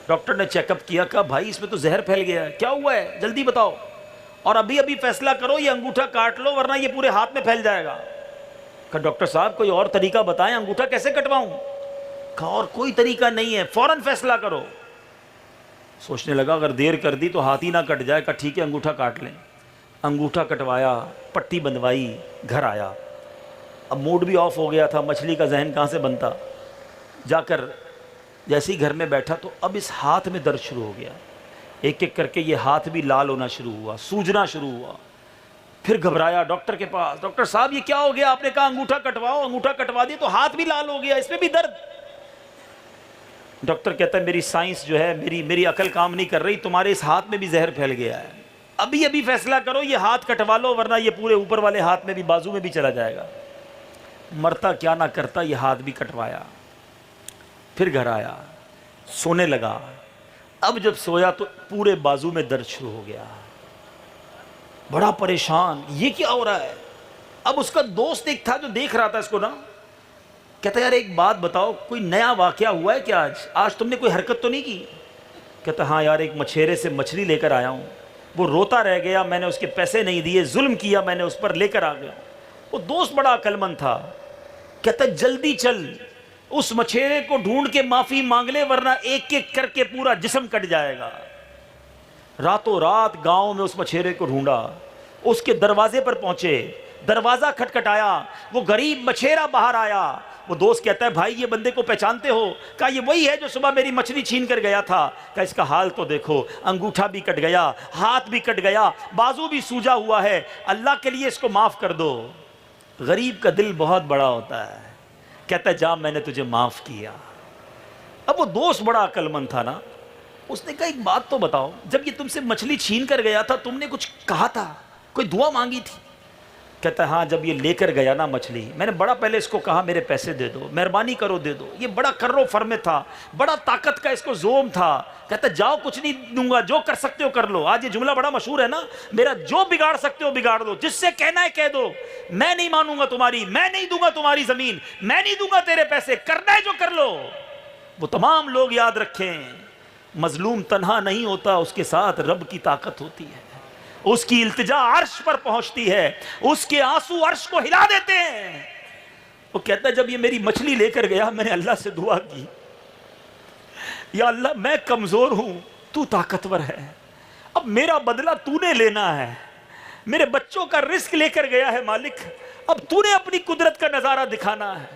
ڈاکٹر نے چیک اپ کیا، کہا بھائی اس میں تو زہر پھیل گیا ہے، کیا ہوا ہے جلدی بتاؤ، اور ابھی ابھی فیصلہ کرو، یہ انگوٹھا کاٹ لو ورنہ یہ پورے ہاتھ میں پھیل جائے گا۔ کہا ڈاکٹر صاحب کوئی اور طریقہ بتائیں، انگوٹھا کیسے کٹواؤں؟ کہا اور کوئی طریقہ نہیں ہے، فوراً فیصلہ کرو۔ سوچنے لگا اگر دیر کر دی تو ہاتھ ہی نہ کٹ جائے، کہا ٹھیک ہے انگوٹھا کاٹ لیں۔ انگوٹھا کٹوایا، پٹی بندھوائی، گھر آیا۔ اب موڈ بھی آف ہو گیا تھا، مچھلی کا ذہن کہاں سے بنتا۔ جا کر جیسے ہی گھر میں بیٹھا تو اب اس ہاتھ میں درد شروع ہو گیا، ایک ایک کر کے یہ ہاتھ بھی لال ہونا شروع ہوا، سوجنا شروع ہوا۔ پھر گھبرایا ڈاکٹر کے پاس، ڈاکٹر صاحب یہ کیا ہو گیا، آپ نے کہا انگوٹھا کٹواؤ، انگوٹھا کٹوا دیا تو ہاتھ بھی لال ہو گیا، اس میں بھی درد۔ ڈاکٹر کہتا ہے میری سائنس جو ہے، میری عقل کام نہیں کر رہی، تمہارے اس ہاتھ میں بھی زہر پھیل گیا ہے، ابھی ابھی فیصلہ کرو، یہ ہاتھ کٹوا لو ورنہ یہ پورے اوپر والے ہاتھ میں بھی، بازو میں بھی چلا جائے گا۔ مرتا کیا نہ کرتا، یہ ہاتھ بھی کٹوایا۔ پھر گھر آیا، سونے لگا۔ اب جب سویا تو پورے بازو میں درد شروع ہو گیا، بڑا پریشان، یہ کیا ہو رہا ہے۔ اب اس کا دوست ایک تھا جو دیکھ رہا تھا اس کو نا، کہتا یار ایک بات بتاؤ، کوئی نیا واقعہ ہوا ہے کیا آج تم نے کوئی حرکت تو نہیں کی؟ کہتا ہاں یار ایک مچھیرے سے مچھلی لے کر آیا ہوں، وہ روتا رہ گیا، میں نے اس کے پیسے نہیں دیے، ظلم کیا میں نے اس پر، لے کر آ گیا۔ وہ دوست بڑا عقل مند تھا، کہتا جلدی چل اس مچھیرے کو ڈھونڈ کے معافی مانگ لے ورنہ ایک ایک کر کے پورا جسم کٹ جائے گا۔ راتوں رات گاؤں میں اس مچھیرے کو ڈھونڈا، اس کے دروازے پر پہنچے، دروازہ کھٹکھٹایا، وہ غریب مچھیرا باہر آیا۔ وہ دوست کہتا ہے بھائی یہ بندے کو پہچانتے ہو؟ کہا یہ وہی ہے جو صبح میری مچھلی چھین کر گیا تھا۔ کہا اس کا حال تو دیکھو، انگوٹھا بھی کٹ گیا، ہاتھ بھی کٹ گیا، بازو بھی سوجا ہوا ہے، اللہ کے لیے اس کو معاف کر دو۔ غریب کا دل بہت بڑا ہوتا ہے، کہتا ہے جا میں نے تجھے معاف کیا۔ اب وہ دوست بڑا عقل مند تھا نا، اس نے کہا ایک بات تو بتاؤ، جب یہ تم سے مچھلی چھین کر گیا تھا تم نے کچھ کہا تھا، کوئی دعا مانگی تھی؟ کہتا ہے ہاں جب یہ لے کر گیا نا مچھلی، میں نے بڑا پہلے اس کو کہا میرے پیسے دے دو، مہربانی کرو دے دو، یہ بڑا کرو فرمے تھا، بڑا طاقت کا اس کو زوم تھا۔ کہتا ہے جاؤ کچھ نہیں دوں گا، جو کر سکتے ہو کر لو۔ آج یہ جملہ بڑا مشہور ہے نا، میرا جو بگاڑ سکتے ہو بگاڑ دو، جس سے کہنا ہے کہہ دو، میں نہیں مانوں گا تمہاری، میں نہیں دوں گا تمہاری زمین، میں نہیں دوں گا تیرے پیسے، کرنا ہے جو کر لو۔ وہ تمام لوگ یاد رکھیں، مظلوم تنہا نہیں ہوتا، اس کے ساتھ رب کی طاقت ہوتی ہے، اس کی التجا عرش پر پہنچتی ہے، اس کے آنسو عرش کو ہلا دیتے ہیں۔ وہ کہتا ہے جب یہ میری مچھلی لے کر گیا میں نے اللہ سے دعا کی، یا اللہ میں کمزور ہوں، تو طاقتور ہے، اب میرا بدلہ تو نے لینا ہے، میرے بچوں کا رزق لے کر گیا ہے مالک، اب تو نے اپنی قدرت کا نظارہ دکھانا ہے۔